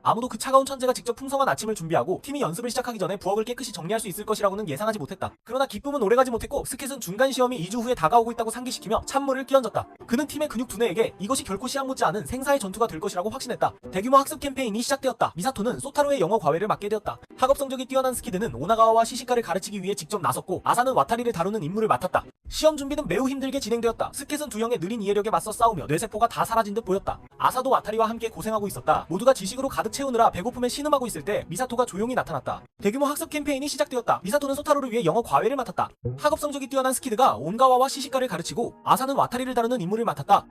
아무도 그 차가운 천재가 직접 풍성한 아침을 준비하고 팀이 연습을 시작하기 전에 부엌을 깨끗이 정리할 수 있을 것이라고는 예상하지 못했다. 그러나 기쁨은 오래가지 못했고 스켓은 중간 시험이 2주 후에 다가오고 있다고 상기시키며 찬물을 끼얹었다. 그는 팀의 근육 두뇌에게 이것이 결코 시약 못지 않은 생사의 전투가 될 것이라고 확신했다. 대규모 학습 캠페인이 시작되었다. 미사토는 소타로의 영어 과외를 맡게 되었다. 학업 성적이 뛰어난 스키드는 오나가와와 시시카를 가르치기 위해 직접 나섰고 아사는 와타리를 다루는 임무를 맡았다. 시험 준비는 매우 힘들게 진행되었다. 스켓은 두 형의 느린 이해력에 맞서 싸우며 뇌세포가 다 사라진 듯 보였다. 아사도 와타리와 함께 고생하고 있었다. 모두가 지식으로 가득 채우느라 배고픔에 신음하고 있을 때 미사토가 조용히 나타났다. 대규모 학습 캠페인이 시작되었다. 미사토는 소타로를 위해 영어 과외를 맡았다. 학업 성적이 뛰어난 스키드가 온가와와 시시카를 가르치고 아사는 와타리를 다루는 임무를 맡았다.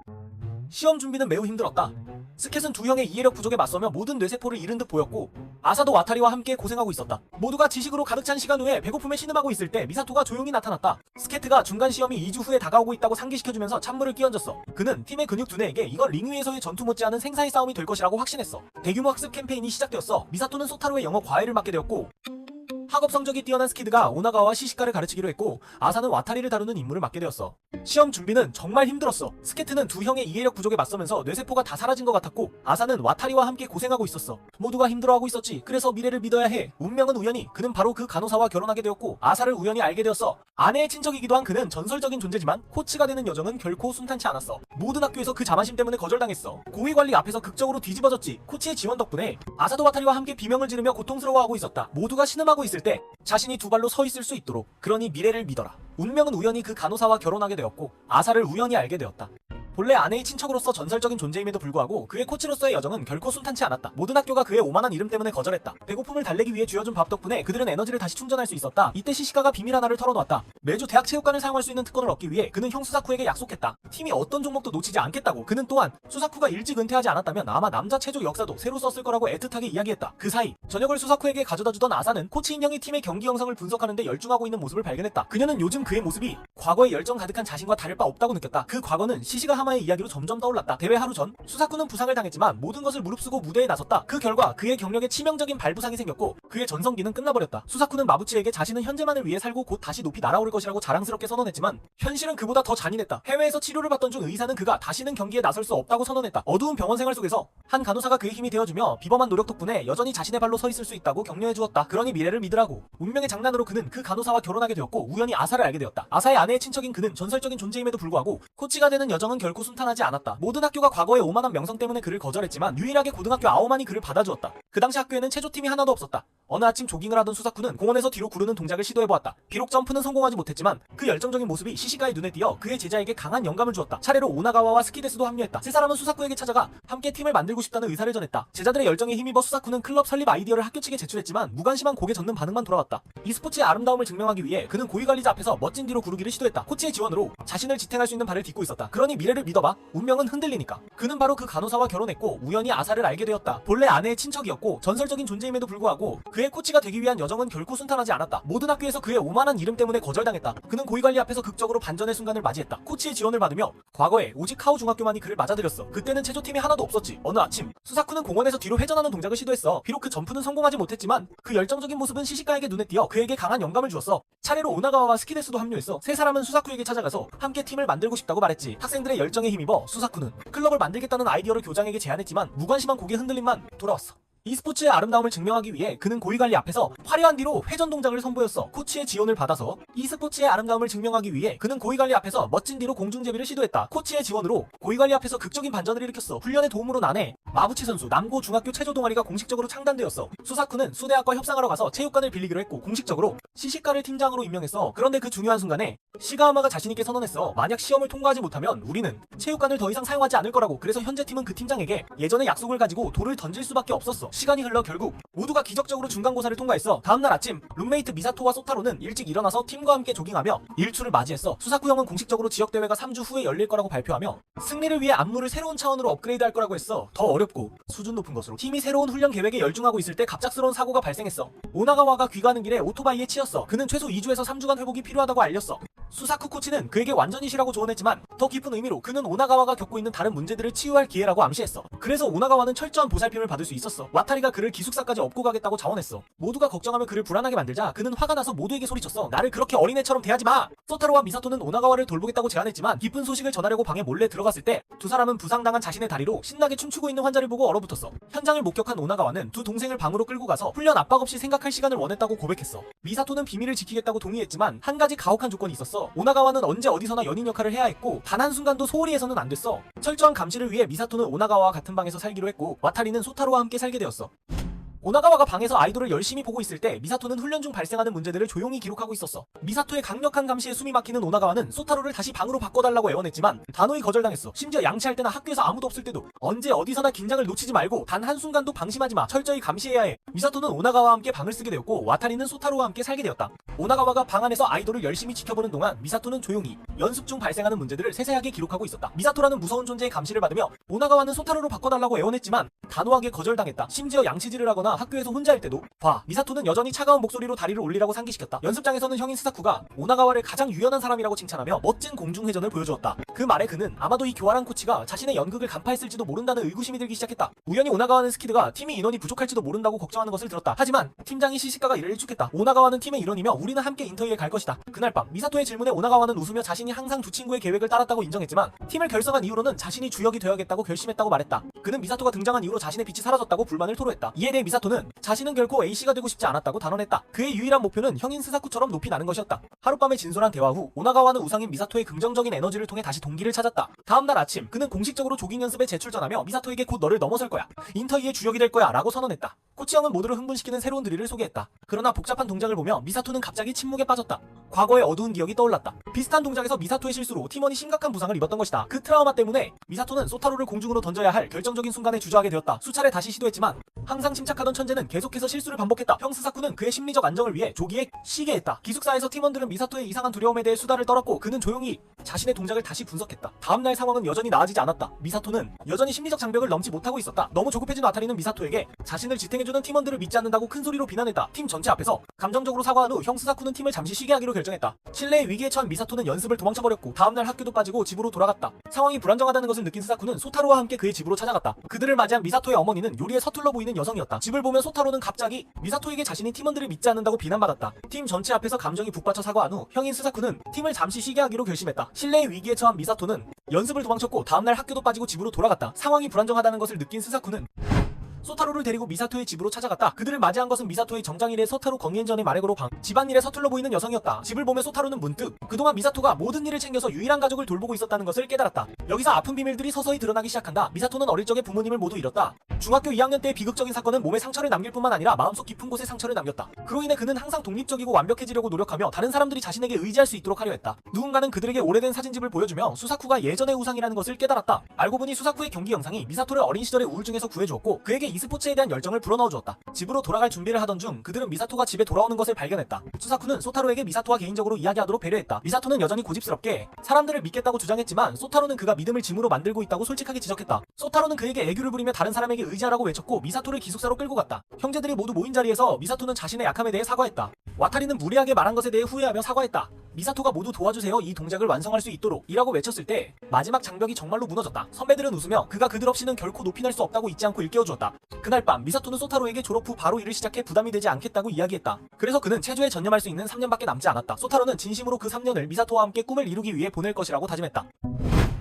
시험 준비는 매우 힘들었다. 스켓은 두 형의 이해력 부족에 맞서며 모든 뇌세포를 잃은 듯 보였고 아사도 와타리와 함께 고생하고 있었다. 모두가 지식으로 가득 찬 시간 후에 배고픔에 신음하고 있을 때 미사토가 조용히 나타났다. 스케트가 중간 시험이 2주 후에 다가오고 있다고 상기시켜주면서 찬물을 끼얹었어. 그는 팀의 근육 두뇌에게 이건 링 위에서의 전투 못지않은 생사의 싸움이 될 것이라고 확신했어. 대규모 학습 캠페인이 시작되었어. 미사토는 소타로의 영어 과외를 맡게 되었고 학업 성적이 뛰어난 스키드가 오나가와 시시카를 가르치기로 했고 아사는 와타리를 다루는 임무를 맡게 되었어. 시험 준비는 정말 힘들었어. 스케트는 두 형의 이해력 부족에 맞서면서 뇌세포가 다 사라진 것 같았고 아사는 와타리와 함께 고생하고 있었어. 모두가 힘들어하고 있었지. 그래서 미래를 믿어야 해. 운명은 우연히 그는 바로 그 간호사와 결혼하게 되었고 아사를 우연히 알게 되었어. 아내의 친척이기도 한 그는 전설적인 존재지만 코치가 되는 여정은 결코 순탄치 않았어. 모든 학교에서 그 자만심 때문에 거절당했어. 고위 관리 앞에서 극적으로 뒤집어졌지. 코치의 지원 덕분에 아사도 와타리와 함께 비명을 지르며 고통스러워하고 있었다. 모두가 신음하고 있을 때 자신이 두 발로 서 있을 수 있도록. 그러니 미래를 믿어라. 운명은 우연히 그 간호사와 결혼하게 되었고 아사를 우연히 알게 되었다. 본래 아내의 친척으로서 전설적인 존재임에도 불구하고 그의 코치로서의 여정은 결코 순탄치 않았다. 모든 학교가 그의 오만한 이름 때문에 거절했다. 배고픔을 달래기 위해 쥐어준 밥 덕분에 그들은 에너지를 다시 충전할 수 있었다. 이때 시시카가 비밀 하나를 털어놓았다. 매주 대학 체육관을 사용할 수 있는 특권을 얻기 위해 그는 형 수사쿠에게 약속했다. 팀이 어떤 종목도 놓치지 않겠다고. 그는 또한 수사쿠가 일찍 은퇴하지 않았다면 아마 남자 체조 역사도 새로 썼을 거라고 애틋하게 이야기했다. 그 사이 저녁을 수사쿠에게 가져다주던 아사는 코치인 형이 팀의 경기 영상을 분석하는데 열중하고 있는 모습을 발견했다. 그녀는 요즘 그의 모습이 과거의 열정 가득한 자신과 다를 바 없다고 느꼈다. 그 과거는 시시가 하마의 이야기로 점점 떠올랐다. 대회 하루 전 수사쿠는 부상을 당했지만 모든 것을 무릅쓰고 무대에 나섰다. 그 결과 그의 경력에 치명적인 발부상이 생겼고 그의 전성기는 끝나버렸다. 수사쿠는 마부치에게 자신은 현재만을 위해 살고 곧 다시 높이 날아오를 것이라고 자랑스럽게 선언했지만 현실은 그보다 더 잔인했다. 해외에서 치료를 받던 중 의사는 그가 다시는 경기에 나설 수 없다고 선언했다. 어두운 병원 생활 속에서 한 간호사가 그의 힘이 되어주며 비범한 노력 덕분에 여전히 자신의 발로 서 있을 수 있다고 격려해주었다. 그러니 미래를 믿으라고. 운명의 장난으로 그는 그 간호사와 결혼하게 되었고 우연히 아사를 알게 되었다. 아사의 아내의 친척인 그는 전설적인 존재임에도 불구하고 코치가 되는 여정은 결코 순탄하지 않았다. 모든 학교가 과거의 오만한 명성 때문에 그를 거절했지만 유일하게 고등학교 아오만이 그를 받아주었다. 그 당시 학교에는 체조팀이 하나도 없었다. 어느 아침 조깅을 하던 수사쿠는 공원에서 뒤로 구르는 동작을 시도해보았다. 비록 점프는 성공하지 못했지만 그 열정적인 모습이 시시카의 눈에 띄어 그의 제자에게 강한 영감을 주었다. 차례로 오나가와와 스키데스도 합류했다. 세 사람은 수사쿠에게 찾아가 함께 팀을 만들고 싶다는 의사를 전했다. 제자들의 열정에 힘입어 수사쿠는 클럽 설립 아이디어를 학교 측에 제출했지만 무관심한 고개 젓는 반응만 돌아왔다. e스포츠의 아름다움을 증명하기 위해 그는 고위관리자 앞에서 멋진 뒤로 구르기를 시도했다. 코치의 지원으로 자신을 지탱할 수 있는 발을 딛고 있었다. 그러니 미래를 믿어봐. 운명은 흔들리니까. 그는 바로 그 간호사와 결혼했고 우연히 아사를 알게 되었다. 본래 아내의 친척이었고 전설적인 존재임에도 불구하고 그의 코치가 되기 위한 여정은 결코 순탄하지 않았다. 모든 학교에서 그의 오만한 이름 때문에 거절당했다. 그는 고위관리 앞에서 극적으로 반전의 순간을 맞이했다. 코치의 지원을 받으며 과거에 오직 카오 중학교만이 그를 맞아들였어. 그때는 체조팀이 하나도 없었지. 어느 아침 수사쿠는 공원에서 뒤로 회전하는 동작을 시도했어. 비록 그 점프는 성공하지 못했지만 그 열정적인 모습은 시시카에게 눈에 띄어 그에게 강한 영감을 주었어. 차례로 오나가와와 스키데스도 합류했어. 세 사람은 수사쿠에게 찾아가서 함께 팀을 만들고 싶다고 말했지. 학생들의 열정에 힘입어 수사쿠는 클럽을 만들겠다는 아이디어를 교장에게 제안했지만 무관심한 고개 흔들림만 돌아왔어. e스포츠의 아름다움을 증명하기 위해 그는 고위관리 앞에서 화려한 뒤로 회전 동작을 선보였어. 코치의 지원을 받아서 e스포츠의 아름다움을 증명하기 위해 그는 고위관리 앞에서 멋진 뒤로 공중제비를 시도했다. 코치의 지원으로 고위관리 앞에서 극적인 반전을 일으켰어. 훈련의 도움으로 나네 마부치 선수 남고 중학교 체조 동아리가 공식적으로 창단되었어. 수사쿠는 수대학과 협상하러 가서 체육관을 빌리기로 했고 공식적으로 시시카를 팀장으로 임명했어. 그런데 그 중요한 순간에 시가하마가 자신있게 선언했어. 만약 시험을 통과하지 못하면 우리는 체육관을 더 이상 사용하지 않을 거라고. 그래서 현재 팀은 그 팀장에게 예전의 약속을 가지고 돌을 던질 수밖에 없었어. 시간이 흘러 결국 모두가 기적적으로 중간고사를 통과했어. 다음날 아침 룸메이트 미사토와 소타로는 일찍 일어나서 팀과 함께 조깅하며 일출을 맞이했어. 수사쿠 형은 공식적으로 지역대회가 3주 후에 열릴 거라고 발표하며 승리를 위해 안무를 새로운 차원으로 업그레이드할 거라고 했어. 더 어렵고 수준 높은 것으로. 팀이 새로운 훈련 계획에 열중하고 있을 때 갑작스러운 사고가 발생했어. 오나가와가 귀가하는 길에 오토바이에 치였어. 그는 최소 2주에서 3주간 회복이 필요하다고 알렸어. 수사쿠 코치는 그에게 완전히 쉬라고 조언했지만 더 깊은 의미로 그는 오나가와가 겪고 있는 다른 문제들을 치유할 기회라고 암시했어. 그래서 오나가와는 철저한 보살핌을 받을 수 있었어. 와타리가 그를 기숙사까지 업고 가겠다고 자원했어. 모두가 걱정하며 그를 불안하게 만들자 그는 화가 나서 모두에게 소리쳤어. 나를 그렇게 어린애처럼 대하지 마. 소타로와 미사토는 오나가와를 돌보겠다고 제안했지만 기쁜 소식을 전하려고 방에 몰래 들어갔을 때 두 사람은 부상당한 자신의 다리로 신나게 춤추고 있는 환자를 보고 얼어붙었어. 현장을 목격한 오나가와는 두 동생을 방으로 끌고 가서 훈련 압박 없이 생각할 시간을 원했다고 고백했어. 미사토는 비밀을 지키겠다고 동의했지만 한 가지 가혹한 조건이 있었어. 오나가와는 언제 어디서나 연인 역할을 해야 했고 단 한순간도 소홀히해서는 안 됐어. 철저한 감시를 위해 미사토는 오나가와와 같은 방에서 살기로 했고 와타리는 소타로와 함께 살게 되었어. 오나가와가 방에서 아이돌을 열심히 보고 있을 때 미사토는 훈련 중 발생하는 문제들을 조용히 기록하고 있었어. 미사토의 강력한 감시에 숨이 막히는 오나가와는 소타로를 다시 방으로 바꿔달라고 애원했지만 단호히 거절당했어. 심지어 양치할 때나 학교에서 아무도 없을 때도 언제 어디서나 긴장을 놓치지 말고 단 한순간도 방심하지 마. 철저히 감시해야 해. 미사토는 오나가와와 함께 방을 쓰게 되었고 와타리는 소타로와 함께 살게 되었다. 오나가와가 방 안에서 아이돌을 열심히 지켜보는 동안 미사토는 조용히 연습 중 발생하는 문제들을 세세하게 기록하고 있었다. 미사토라는 무서운 존재의 감시를 받으며 오나가와는 소타로로 바꿔달라고 애원했지만 단호하게 거절당했다. 심지어 양치질을 하거나 학교에서 혼자일 때도 미사토는 여전히 차가운 목소리로 다리를 올리라고 상기시켰다. 연습장에서는 형인 스사쿠가 오나가와를 가장 유연한 사람이라고 칭찬하며 멋진 공중회전을 보여주었다. 그 말에 그는 아마도 이 교활한 코치가 자신의 연극을 간파했을지도 모른다는 의구심이 들기 시작했다. 우연히 오나가와는 스키드가 팀이 인원이 부족할지도 모른다고 걱정하는 것을 들었다. 하지만 팀장이 시시카가 이를 일축했다. 오나가와는 팀의 일원이며 우리는 함께 인터뷰에 갈 것이다. 그날 밤 미사토의 질문에 오나가와는 웃으며 자신이 항상 두 친구의 계획을 따랐다고 인정했지만 팀을 결성한 이후로는 자신이 주역이 되어야겠다고 결심했다고 말했다. 그는 미사토가 등장한 이후로 자신의 빛이 사라졌다고 불만을 토로했다. 이에 대해 미사토는 자신은 결코 A씨가 되고 싶지 않았다고 단언했다. 그의 유일한 목표는 형인 스사쿠처럼 높이 나는 것이었다. 하룻밤의 진솔한 대화 후 오나가와는 우상인 미사토의 긍정적인 에너지를 통해 다시 동기를 찾았다. 다음날 아침 그는 공식적으로 조깅 연습에 재출전하며 미사토에게 곧 너를 넘어설 거야. 인터이의 주역이 될 거야 라고 선언했다. 코치 형은 모두를 흥분시키는 새로운 드릴을 소개했다. 그러나 복잡한 동작을 보며 미사토는 갑자기 침묵에 빠졌다. 과거의 어두운 기억이 떠올랐다. 비슷한 동작에서 미사토의 실수로 팀원이 심각한 부상을 입었던 것이다. 그 트라우마 때문에 미사토는 소타로를 공중으로 던져야 할 결정적인 순간에 주저하게 되었다. 수차례 다시 시도했지만 항상 침착하던 천재는 계속해서 실수를 반복했다. 형 스사쿠는 그의 심리적 안정을 위해 조기에 쉬게 했다. 기숙사에서 팀원들은 미사토의 이상한 두려움에 대해 수다를 떨었고 그는 조용히 자신의 동작을 다시 분석했다. 다음날 상황은 여전히 나아지지 않았다. 미사토는 여전히 심리적 장벽을 넘지 못하고 있었다. 너무 조급해진 와타리는 미사토에게 자신을 지탱해주는 팀원들을 믿지 않는다고 큰 소리로 비난했다. 팀 전체 앞에서 감정적으로 사과한 후 형 스사쿠는 팀을 잠시 쉬게 하기로 결정했다. 신뢰의 위기에 처한 미사토는 연습을 도망쳐버렸고 다음날 학교도 빠지고 집으로 돌아갔다. 상황이 불안정하다는 것을 느낀 스사쿠는 소타로와 함께 그의 집으로 찾아갔다. 그들을 맞이한 미사토의 어머니는 요리에 서툴러 보이는 여성이었다. 집을 보면 소타로는 갑자기 미사토에게 자신이 팀원들을 믿지 않는다고 비난받았다. 팀 전체 앞에서 감정이 북받쳐 사과한 후 형인 스사쿠는 팀을 잠시 쉬게 하기로 결심했다. 신뢰의 위기에 처한 미사토는 연습을 도망쳤고 다음날 학교도 빠지고 집으로 돌아갔다. 상황이 불안정하다는 것을 느낀 스사쿠는 소타로를 데리고 미사토의 집으로 찾아갔다. 그들을 맞이한 것은 미사토의 정장일의 서타로 건기엔전의 말해고로 집안일에 서툴러 보이는 여성이었다. 집을 보며 소타로는 문득 그동안 미사토가 모든 일을 챙겨서 유일한 가족을 돌보고 있었다는 것을 깨달았다. 여기서 아픈 비밀들이 서서히 드러나기 시작한다. 미사토는 어릴 적에 부모님을 모두 잃었다. 중학교 2학년 때의 비극적인 사건은 몸에 상처를 남길 뿐만 아니라 마음속 깊은 곳에 상처를 남겼다. 그로 인해 그는 항상 독립적이고 완벽해지려고 노력하며 다른 사람들이 자신에게 의지할 수 있도록 하려 했다. 누군가는 그들에게 오래된 사진집을 보여주며 수사쿠가 예전의 우상이라는 것을 깨달았다. 알고 보니 수사쿠의 경기 영상이 미사토를 어린 시절의 우울증에서 구해주었고 그에게 e스포츠에 대한 열정을 불어넣어 주었다. 집으로 돌아갈 준비를 하던 중 그들은 미사토가 집에 돌아오는 것을 발견했다. 수사쿠는 소타로에게 미사토와 개인적으로 이야기하도록 배려했다. 미사토는 여전히 고집스럽게 사람들을 믿겠다고 주장했지만 소타로는 그가 믿음을 짐으로 만들고 있다고 솔직하게 지적했다. 소타로는 그에게 애교를 부리며 다른 사람에게 의지하라고 외쳤고 미사토를 기숙사로 끌고 갔다. 형제들이 모두 모인 자리에서 미사토는 자신의 약함에 대해 사과했다. 와타리는 무리하게 말한 것에 대해 후회하며 사과했다. 미사토가 모두 도와주세요. 이 동작을 완성할 수 있도록 이라고 외쳤을 때 마지막 장벽이 정말로 무너졌다. 선배들은 웃으며 그가 그들 없이는 결코 높이 날 수 없다고 잊지 않고 일깨워주었다. 그날 밤 미사토는 소타로에게 졸업 후 바로 일을 시작해 부담이 되지 않겠다고 이야기했다. 그래서 그는 체조에 전념할 수 있는 3년밖에 남지 않았다. 소타로는 진심으로 그 3년을 미사토와 함께 꿈을 이루기 위해 보낼 것이라고 다짐했다.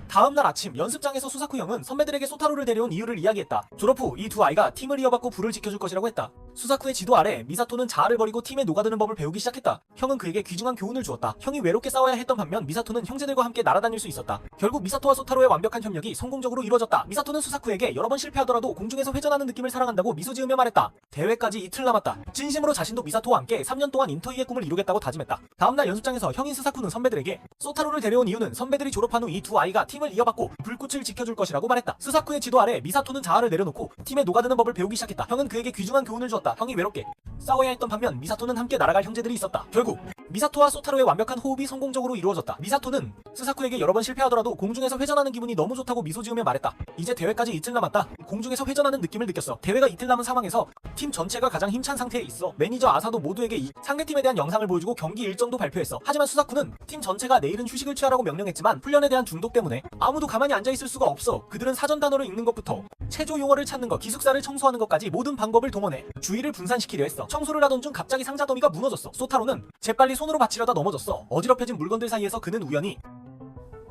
다음날 아침 연습장에서 수사쿠 형은 선배들에게 소타로를 데려온 이유를 이야기했다. 졸업 후 이 두 아이가 팀을 이어받고 부를 지켜줄 것이라고 했다. 수사쿠의 지도 아래 미사토는 자아를 버리고 팀에 녹아드는 법을 배우기 시작했다. 형은 그에게 귀중한 교훈을 주었다. 형이 외롭게 싸워야 했던 반면 미사토는 형제들과 함께 날아다닐 수 있었다. 결국 미사토와 소타로의 완벽한 협력이 성공적으로 이루어졌다. 미사토는 수사쿠에게 여러 번 실패하더라도 공중에서 회전하는 느낌을 사랑한다고 미소 지으며 말했다. 대회까지 이틀 남았다. 진심으로 자신도 미사토와 함께 3년 동안 인터이의 꿈을 이루겠다고 다짐했다. 다음날 연습장에서 형인 수사쿠는 선배들에게 소타로를 데려온 이유는 선배들이 졸업한 후 이 두 아이가 팀을 이어받고 불꽃을 지켜줄 것이라고 말했다. 스사쿠의 지도 아래 미사토는 자아를 내려놓고 팀에 녹아드는 법을 배우기 시작했다. 형은 그에게 귀중한 교훈을 주었다. 형이 외롭게 싸워야 했던 반면 미사토는 함께 날아갈 형제들이 있었다. 결국 미사토와 소타로의 완벽한 호흡이 성공적으로 이루어졌다. 미사토는 스사쿠에게 여러 번 실패하더라도 공중에서 회전하는 기분이 너무 좋다고 미소 지으며 말했다. 이제 대회까지 이틀 남았다. 공중에서 회전하는 느낌을 느꼈어. 대회가 이틀 남은 상황에서 팀 전체가 가장 힘찬 상태에 있어. 매니저 아사도 모두에게 이 상대팀에 대한 영상을 보여주고 경기 일정도 발표했어. 하지만 수사쿠는 팀 전체가 내일은 휴식을 취하라고 명령했지만 훈련에 대한 중독 때문에 아무도 가만히 앉아있을 수가 없어. 그들은 사전 단어를 읽는 것부터 체조 용어를 찾는 것, 기숙사를 청소하는 것까지 모든 방법을 동원해 주의를 분산시키려 했어. 청소를 하던 중 갑자기 상자 더미가 무너졌어. 소타로는 재빨리 손으로 받치려다 넘어졌어. 어지럽혀진 물건들 사이에서 그는 우연히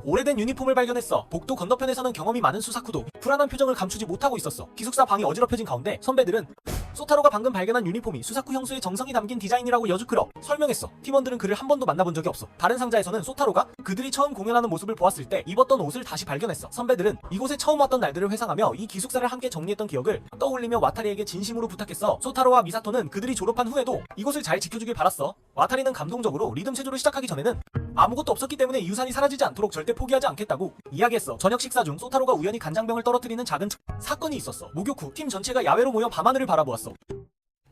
오래된 유니폼을 발견했어. 복도 건너편에서는 경험이 많은 수사쿠도 불안한 표정을 감추지 못하고 있었어. 기숙사 방이 어지럽혀진 가운데 선배들은 소타로가 방금 발견한 유니폼이 수사쿠 형수의 정성이 담긴 디자인이라고 여주크러 설명했어. 팀원들은 그를 한 번도 만나본 적이 없어. 다른 상자에서는 소타로가 그들이 처음 공연하는 모습을 보았을 때 입었던 옷을 다시 발견했어. 선배들은 이곳에 처음 왔던 날들을 회상하며 이 기숙사를 함께 정리했던 기억을 떠올리며 와타리에게 진심으로 부탁했어. 소타로와 미사토는 그들이 졸업한 후에도 이곳을 잘 지켜주길 바랐어. 와타리는 감동적으로 리듬 체조를 시작하기 전에는 아무것도 없었기 때문에 이 유산이 사라지지 않도록 절대 포기하지 않겠다고 이야기했어. 저녁 식사 중 소타로가 우연히 간장병을 떨어뜨리는 작은 사건이 있었어. 목욕 후 팀 전체가 야외로 모여 밤하늘을 바라보았어.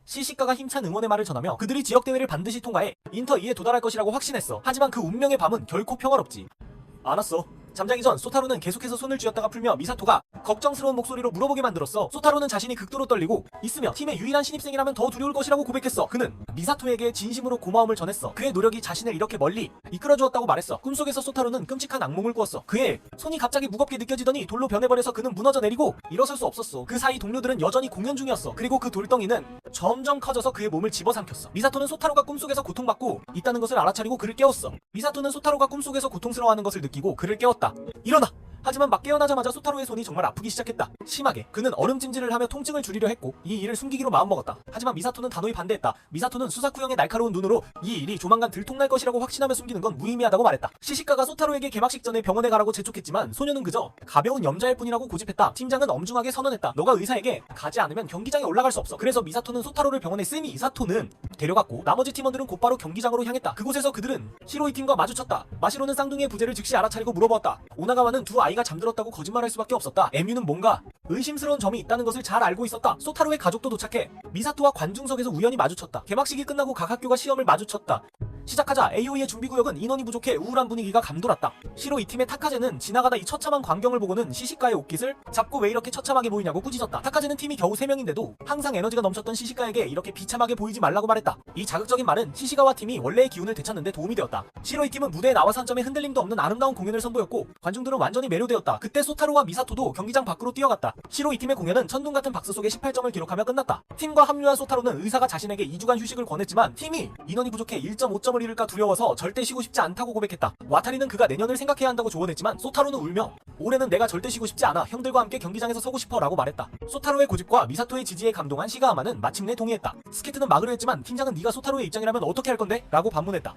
시시가가 힘찬 응원의 말을 전하며 그들이 지역 대회를 반드시 통과해 인터 2에 도달할 것이라고 확신했어. 하지만 그 운명의 밤은 결코 평화롭지 않았어. 잠자기 전 소타로는 계속해서 손을 쥐었다가 풀며 미사토가 걱정스러운 목소리로 물어보게 만들었어. 소타로는 자신이 극도로 떨리고 있으며 팀의 유일한 신입생이라면 더 두려울 것이라고 고백했어. 그는 미사토에게 진심으로 고마움을 전했어. 그의 노력이 자신을 이렇게 멀리 이끌어주었다고 말했어. 꿈속에서 소타로는 끔찍한 악몽을 꾸었어. 그의 손이 갑자기 무겁게 느껴지더니 돌로 변해버려서 그는 무너져 내리고 일어설 수 없었어. 그 사이 동료들은 여전히 공연 중이었어. 그리고 그 돌덩이는 점점 커져서 그의 몸을 집어삼켰어. 미사토는 소타로가 꿈속에서 고통받고 있다는 것을 알아차리고 그를 깨웠어. 미사토는 소타로가 꿈속에서 고통스러워하는 것을 느끼고 그를 깨웠다. 일어나! 하지만 막 깨어나자마자 소타로의 손이 정말 아프기 시작했다. 심하게. 그는 얼음찜질을 하며 통증을 줄이려 했고 이 일을 숨기기로 마음먹었다. 하지만 미사토는 단호히 반대했다. 미사토는 수사쿠 형의 날카로운 눈으로 이 일이 조만간 들통날 것이라고 확신하며 숨기는 건 무의미하다고 말했다. 시시카가 소타로에게 개막식 전에 병원에 가라고 재촉했지만 소녀는 그저 가벼운 염자일 뿐이라고 고집했다. 팀장은 엄중하게 선언했다. 너가 의사에게 가지 않으면 경기장에 올라갈 수 없어. 그래서 미사토는 소타로를 병원에 쓰미 이사토는 데려갔고 나머지 팀원들은 곧바로 경기장으로 향했다. 그곳에서 그들은 시로이 팀과 마주쳤다. 마시로는 쌍둥이의 부재를 즉시 알아차리고 물어보았다. 오나가와는 두 아이가 잠들었다고 거짓말할 수밖에 없었다. 에뮤는 뭔가 의심스러운 점이 있다는 것을 잘 알고 있었다. 소타로의 가족도 도착해 미사토와 관중석에서 우연히 마주쳤다. 개막식이 끝나고 각 학교가 시험을 마주쳤다. 시작하자 AOE의 준비구역은 인원이 부족해 우울한 분위기가 감돌았다. 시로 이 팀의 타카제는 지나가다 이 처참한 광경을 보고는 시시카의 옷깃을 잡고 왜 이렇게 처참하게 보이냐고 꾸짖었다. 타카제는 팀이 겨우 3명인데도 항상 에너지가 넘쳤던 시시카에게 이렇게 비참하게 보이지 말라고 말했다. 이 자극적인 말은 시시카와 팀이 원래의 기운을 되찾는데 도움이 되었다. 시로 이 팀은 무대에 나와서 한 점의 흔들림도 없는 아름다운 공연을 선보였고 관중들은 완전히 매료되었다. 그때 소타로와 미사토도 경기장 밖으로 뛰어갔다. 시로 이 팀의 공연은 천둥 같은 박수 속에 18점을 기록하며 끝났다. 팀과 합류한 소타로는 의사가 자신에게 2주간 휴식을 권했지만 팀이 인원이 부족해 1.5점을 잃을까 두려워서 절대 쉬고 싶지 않다고 고백했다. 와타리는 그가 내년을 생각해야 한다고 조언했지만 소타로는 울며 올해는 내가 절대 쉬고 싶지 않아. 형들과 함께 경기장에서 서고 싶어 라고 말했다. 소타로의 고집과 미사토의 지지에 감동한 시가하마는 마침내 동의했다. 스케트는 막으려 했지만 팀장은 네가 소타로의 입장이라면 어떻게 할 건데? 라고 반문했다.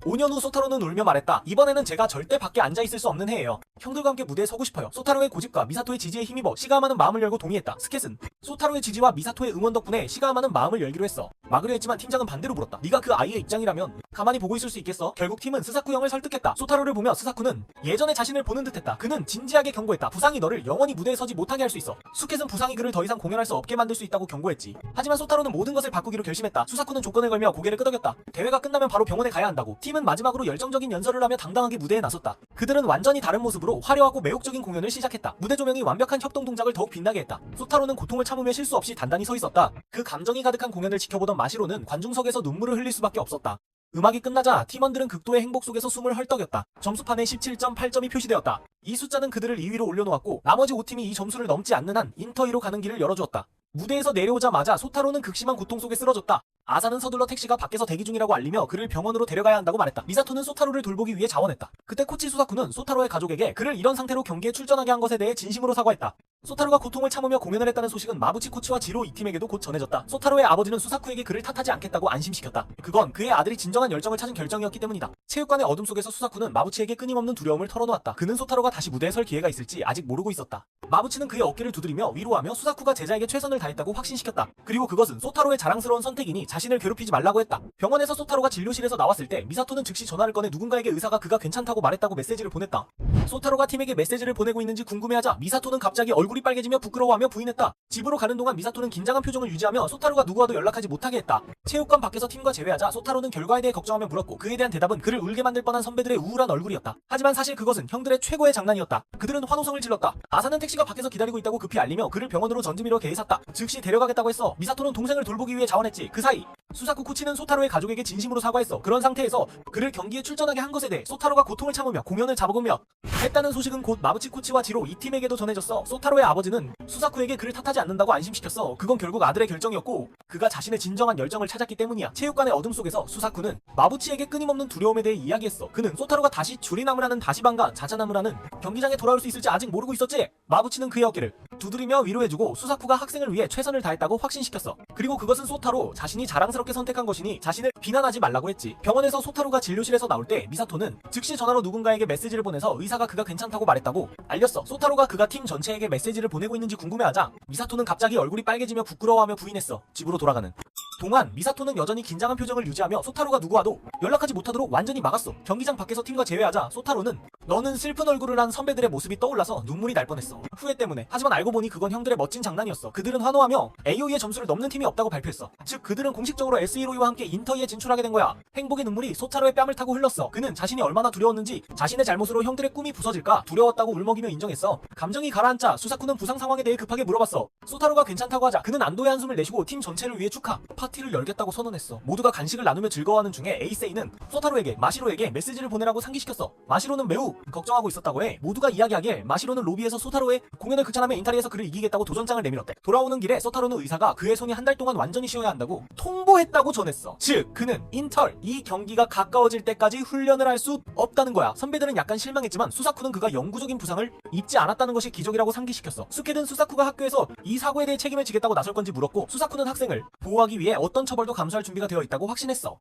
5년 후 소타로는 울며 말했다. 이번에는 제가 절대 밖에 앉아있을 수 없는 해예요. 형들과 함께 무대에 서고 싶어요. 소타로의 고집과 미사토의 지지에 힘입어 시가하마는 마음을 열고 동의했다. 스켓은 소타로의 지지와 미사토의 응원 덕분에 시가하마는 마음을 열기로 했어. 막으려 했지만 팀장은 반대로 물었다. 네가 그 아이의 입장이라면 가만히 보고 있을 수 있겠어? 결국 팀은 스사쿠 형을 설득했다. 소타로를 보며 스사쿠는 예전에 자신을 보는 듯했다. 그는 진지하게 경고했다. 부상이 너를 영원히 무대에 서지 못하게 할 수 있어. 수켓은 부상이 그를 더 이상 공연할 수 없게 만들 수 있다고 경고했지. 하지만 소타로는 모든 것을 바꾸기로 결심했다. 수사쿠는 조건을 걸며 고개를 끄덕였다. 대회가 끝나면 바로 병원에 가야 한다고. 팀은 마지막으로 열정적인 연설을 하며 당당하게 무대에 나섰다. 그들은 완전히 다른 모습으로 화려하고 매혹적인 공연을 시작했다. 무대 조명이 완벽한 협동 동작을 더욱 빛나게 했다. 소타로는 고통을 참으며 실수 없이 단단히 서 있었다. 그 감정이 가득한 공연을 지켜보던 마시로는 관중석에서 눈물을 흘릴 수밖에 없었다. 음악이 끝나자 팀원들은 극도의 행복 속에서 숨을 헐떡였다. 점수판에 17.8점이 표시되었다. 이 숫자는 그들을 2위로 올려놓았고 나머지 5팀이 이 점수를 넘지 않는 한 인터위로 가는 길을 열어주었다. 무대에서 내려오자마자 소타로는 극심한 고통 속에 쓰러졌다. 아사는 서둘러 택시가 밖에서 대기 중이라고 알리며 그를 병원으로 데려가야 한다고 말했다. 미사토는 소타로를 돌보기 위해 자원했다. 그때 코치 수사쿠는 소타로의 가족에게 그를 이런 상태로 경기에 출전하게 한 것에 대해 진심으로 사과했다. 소타로가 고통을 참으며 공연을 했다는 소식은 마부치 코치와 지로 이 팀에게도 곧 전해졌다. 소타로의 아버지는 수사쿠에게 그를 탓하지 않겠다고 안심시켰다. 그건 그의 아들이 진정한 열정을 찾은 결정이었기 때문이다. 체육관의 어둠 속에서 수사쿠는 마부치에게 끊임없는 두려움을 털어놓았다. 그는 소타로가 다시 무대에 설 기회가 있을지 아직 모르고 있었다. 마부치는 그의 어깨를 두드리며 위로하며 수사쿠가 제자에게 최선을 다했다고 확신시켰다. 그리고 그것은 소타로의 자랑스러운 선택이니 자신을 괴롭히지 말라고 했다. 병원에서 소타로가 진료실에서 나왔을 때 미사토는 즉시 전화를 꺼내 누군가에게 의사가 그가 괜찮다고 말했다고 메시지를 보냈다. 소타로가 팀에게 메시지를 보내고 있는지 궁금해하자 미사토는 갑자기 얼굴이 빨개지며 부끄러워하며 부인했다. 집으로 가는 동안 미사토는 긴장한 표정을 유지하며 소타로가 누구와도 연락하지 못하게 했다. 체육관 밖에서 팀과 제외하자 소타로는 결과에 대해 걱정하며 물었고 그에 대한 대답은 그를 울게 만들 뻔한 선배들의 우울한 얼굴이었다. 하지만 사실 그것은 형들의 최고의 장난이었다. 그들은 환호성을 질렀다. 아사는 택시가 밖에서 기다리고 있다고 급히 알리며 그를 병원으로 전즈미로 개의샀다. 즉시 데려가겠다고 했어. 미사토는 동생을 돌보기 위해 자원했지. 그 사이 수사쿠 코치는 소타로의 가족에게 진심으로 사과했어. 그런 상태에서 그를 경기에 출전하게 한 것에 대해 소타로가 고통을 참으며 공연을 잡아보며 했다는 소식은 곧 마부치 코치와 지로 이 팀에게도 전해졌어. 소타로의 아버지는 수사쿠에게 그를 탓하지 않는다고 안심시켰어. 그건 결국 아들의 결정이었고 그가 자신의 진정한 열정을 찾았기 때문이야. 체육관의 어둠 속에서 수사쿠는 마부치에게 끊임없는 두려움에 대해 이야기했어. 그는 소타로가 다시 주리나무라는 다시반가 자자나무라는 경기장에 돌아올 수 있을지 아직 모르고 있었지. 마부치는 그의 어깨를 두드리며 위로해주고 수사쿠가 학생을 위해 최선을 다했다고 확신시켰어. 그리고 그것은 소타로 자신이 자랑스럽게 선택한 것이니 자신을 비난하지 말라고 했지. 병원에서 소타로가 진료실에서 나올 때 미사토는 즉시 전화로 누군가에게 메시지를 보내서 의사가 그가 괜찮다고 말했다고 알렸어. 소타로가 그가 팀 전체에게 메시지를 보내고 있는지 궁금해하자 미사토는 갑자기 얼굴이 빨개지며 부끄러워하며 부인했어. 집으로 돌아가는 동안 미사토는 여전히 긴장한 표정을 유지하며 소타로가 누구와도 연락하지 못하도록 완전히 막았어. 경기장 밖에서 팀과 제외하자 소타로는 너는 슬픈 얼굴을 한 선배들의 모습이 떠올라서 눈물이 날 뻔했어. 후회 때문에. 하지만 알고 보니 그건 형들의 멋진 장난이었어. 그들은 환호하며 AOE의 점수를 넘는 팀이 없다고 발표했어. 즉 그들은 공식적으로 SE로이와 함께 인터위에 진출하게 된 거야. 행복의 눈물이 소타로의 뺨을 타고 흘렀어. 그는 자신이 얼마나 두려웠는지 자신의 잘못으로 형들의 꿈이 부서질까 두려웠다고 울먹이며 인정했어. 감정이 가라앉자 수사쿠는 부상 상황에 대해 급하게 물어봤어. 소타로가 괜찮다고 하자 그는 안도의 한숨을 내쉬고 팀 전체를 위해 축하 파트 파티를 열겠다고 선언했어. 모두가 간식을 나누며 즐거워하는 중에 에이세이는 소타로에게 마시로에게 메시지를 보내라고 상기시켰어. 마시로는 매우 걱정하고 있었다고 해. 모두가 이야기하길 마시로는 로비에서 소타로의 공연을 극찬하며 인타리에서 그를 이기겠다고 도전장을 내밀었대. 돌아오는 길에 소타로는 의사가 그의 손이 한 달 동안 완전히 쉬어야 한다고 통보했다고 전했어. 즉 그는 인털 이 경기가 가까워질 때까지 훈련을 할 수 없다는 거야. 선배들은 약간 실망했지만 수사쿠는 그가 영구적인 부상을 입지 않았다는 것이 기적이라고 상기시켰어. 수케는 수사쿠가 학교에서 이 사고에 대해 책임을 지겠다고 나설 건지 물었고 수사쿠는 학생을 보호하기 위해 어떤 처벌도 감수할 준비가 되어 있다고 확신했어.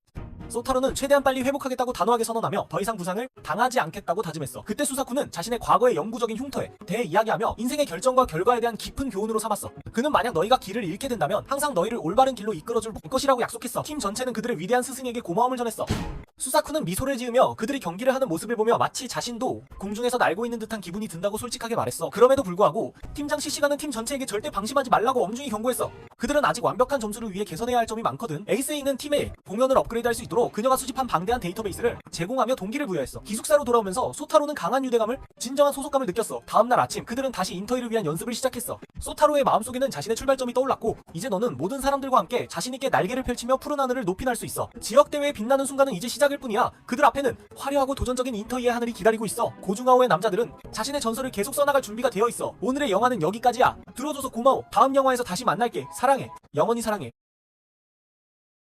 소타로는 최대한 빨리 회복하겠다고 단호하게 선언하며 더 이상 부상을 당하지 않겠다고 다짐했어. 그때 수사쿠는 자신의 과거의 영구적인 흉터에 대해 이야기하며 인생의 결정과 결과에 대한 깊은 교훈으로 삼았어. 그는 만약 너희가 길을 잃게 된다면 항상 너희를 올바른 길로 이끌어줄 것이라고 약속했어. 팀 전체는 그들의 위대한 스승에게 고마움을 전했어. 수사쿠는 미소를 지으며 그들이 경기를 하는 모습을 보며 마치 자신도 공중에서 날고 있는 듯한 기분이 든다고 솔직하게 말했어. 그럼에도 불구하고 팀장 CC가는 팀 전체에게 절대 방심하지 말라고 엄중히 경고했어. 그들은 아직 완벽한 점수를 위해 개선해야 할 점이 많거든. 에이스에이는 팀의 공연을 업그레이드할 수 있도록 그녀가 수집한 방대한 데이터베이스를 제공하며 동기를 부여했어. 기숙사로 돌아오면서 소타로는 강한 유대감을 진정한 소속감을 느꼈어. 다음날 아침 그들은 다시 인터뷰를 위한 연습을 시작했어. 소타로의 마음속에는 자신의 출발점이 떠올랐고 이제 너는 모든 사람들과 함께 자신있게 날개를 펼치며 푸른 하늘을 높이 날 수 있어. 지역대회에 빛나는 순간은 이제 시작일 뿐이야. 그들 앞에는 화려하고 도전적인 인터이의 하늘이 기다리고 있어. 고중아오의 남자들은 자신의 전설을 계속 써나갈 준비가 되어 있어. 오늘의 영화는 여기까지야. 들어줘서 고마워. 다음 영화에서 다시 만날게. 사랑해. 영원히 사랑해.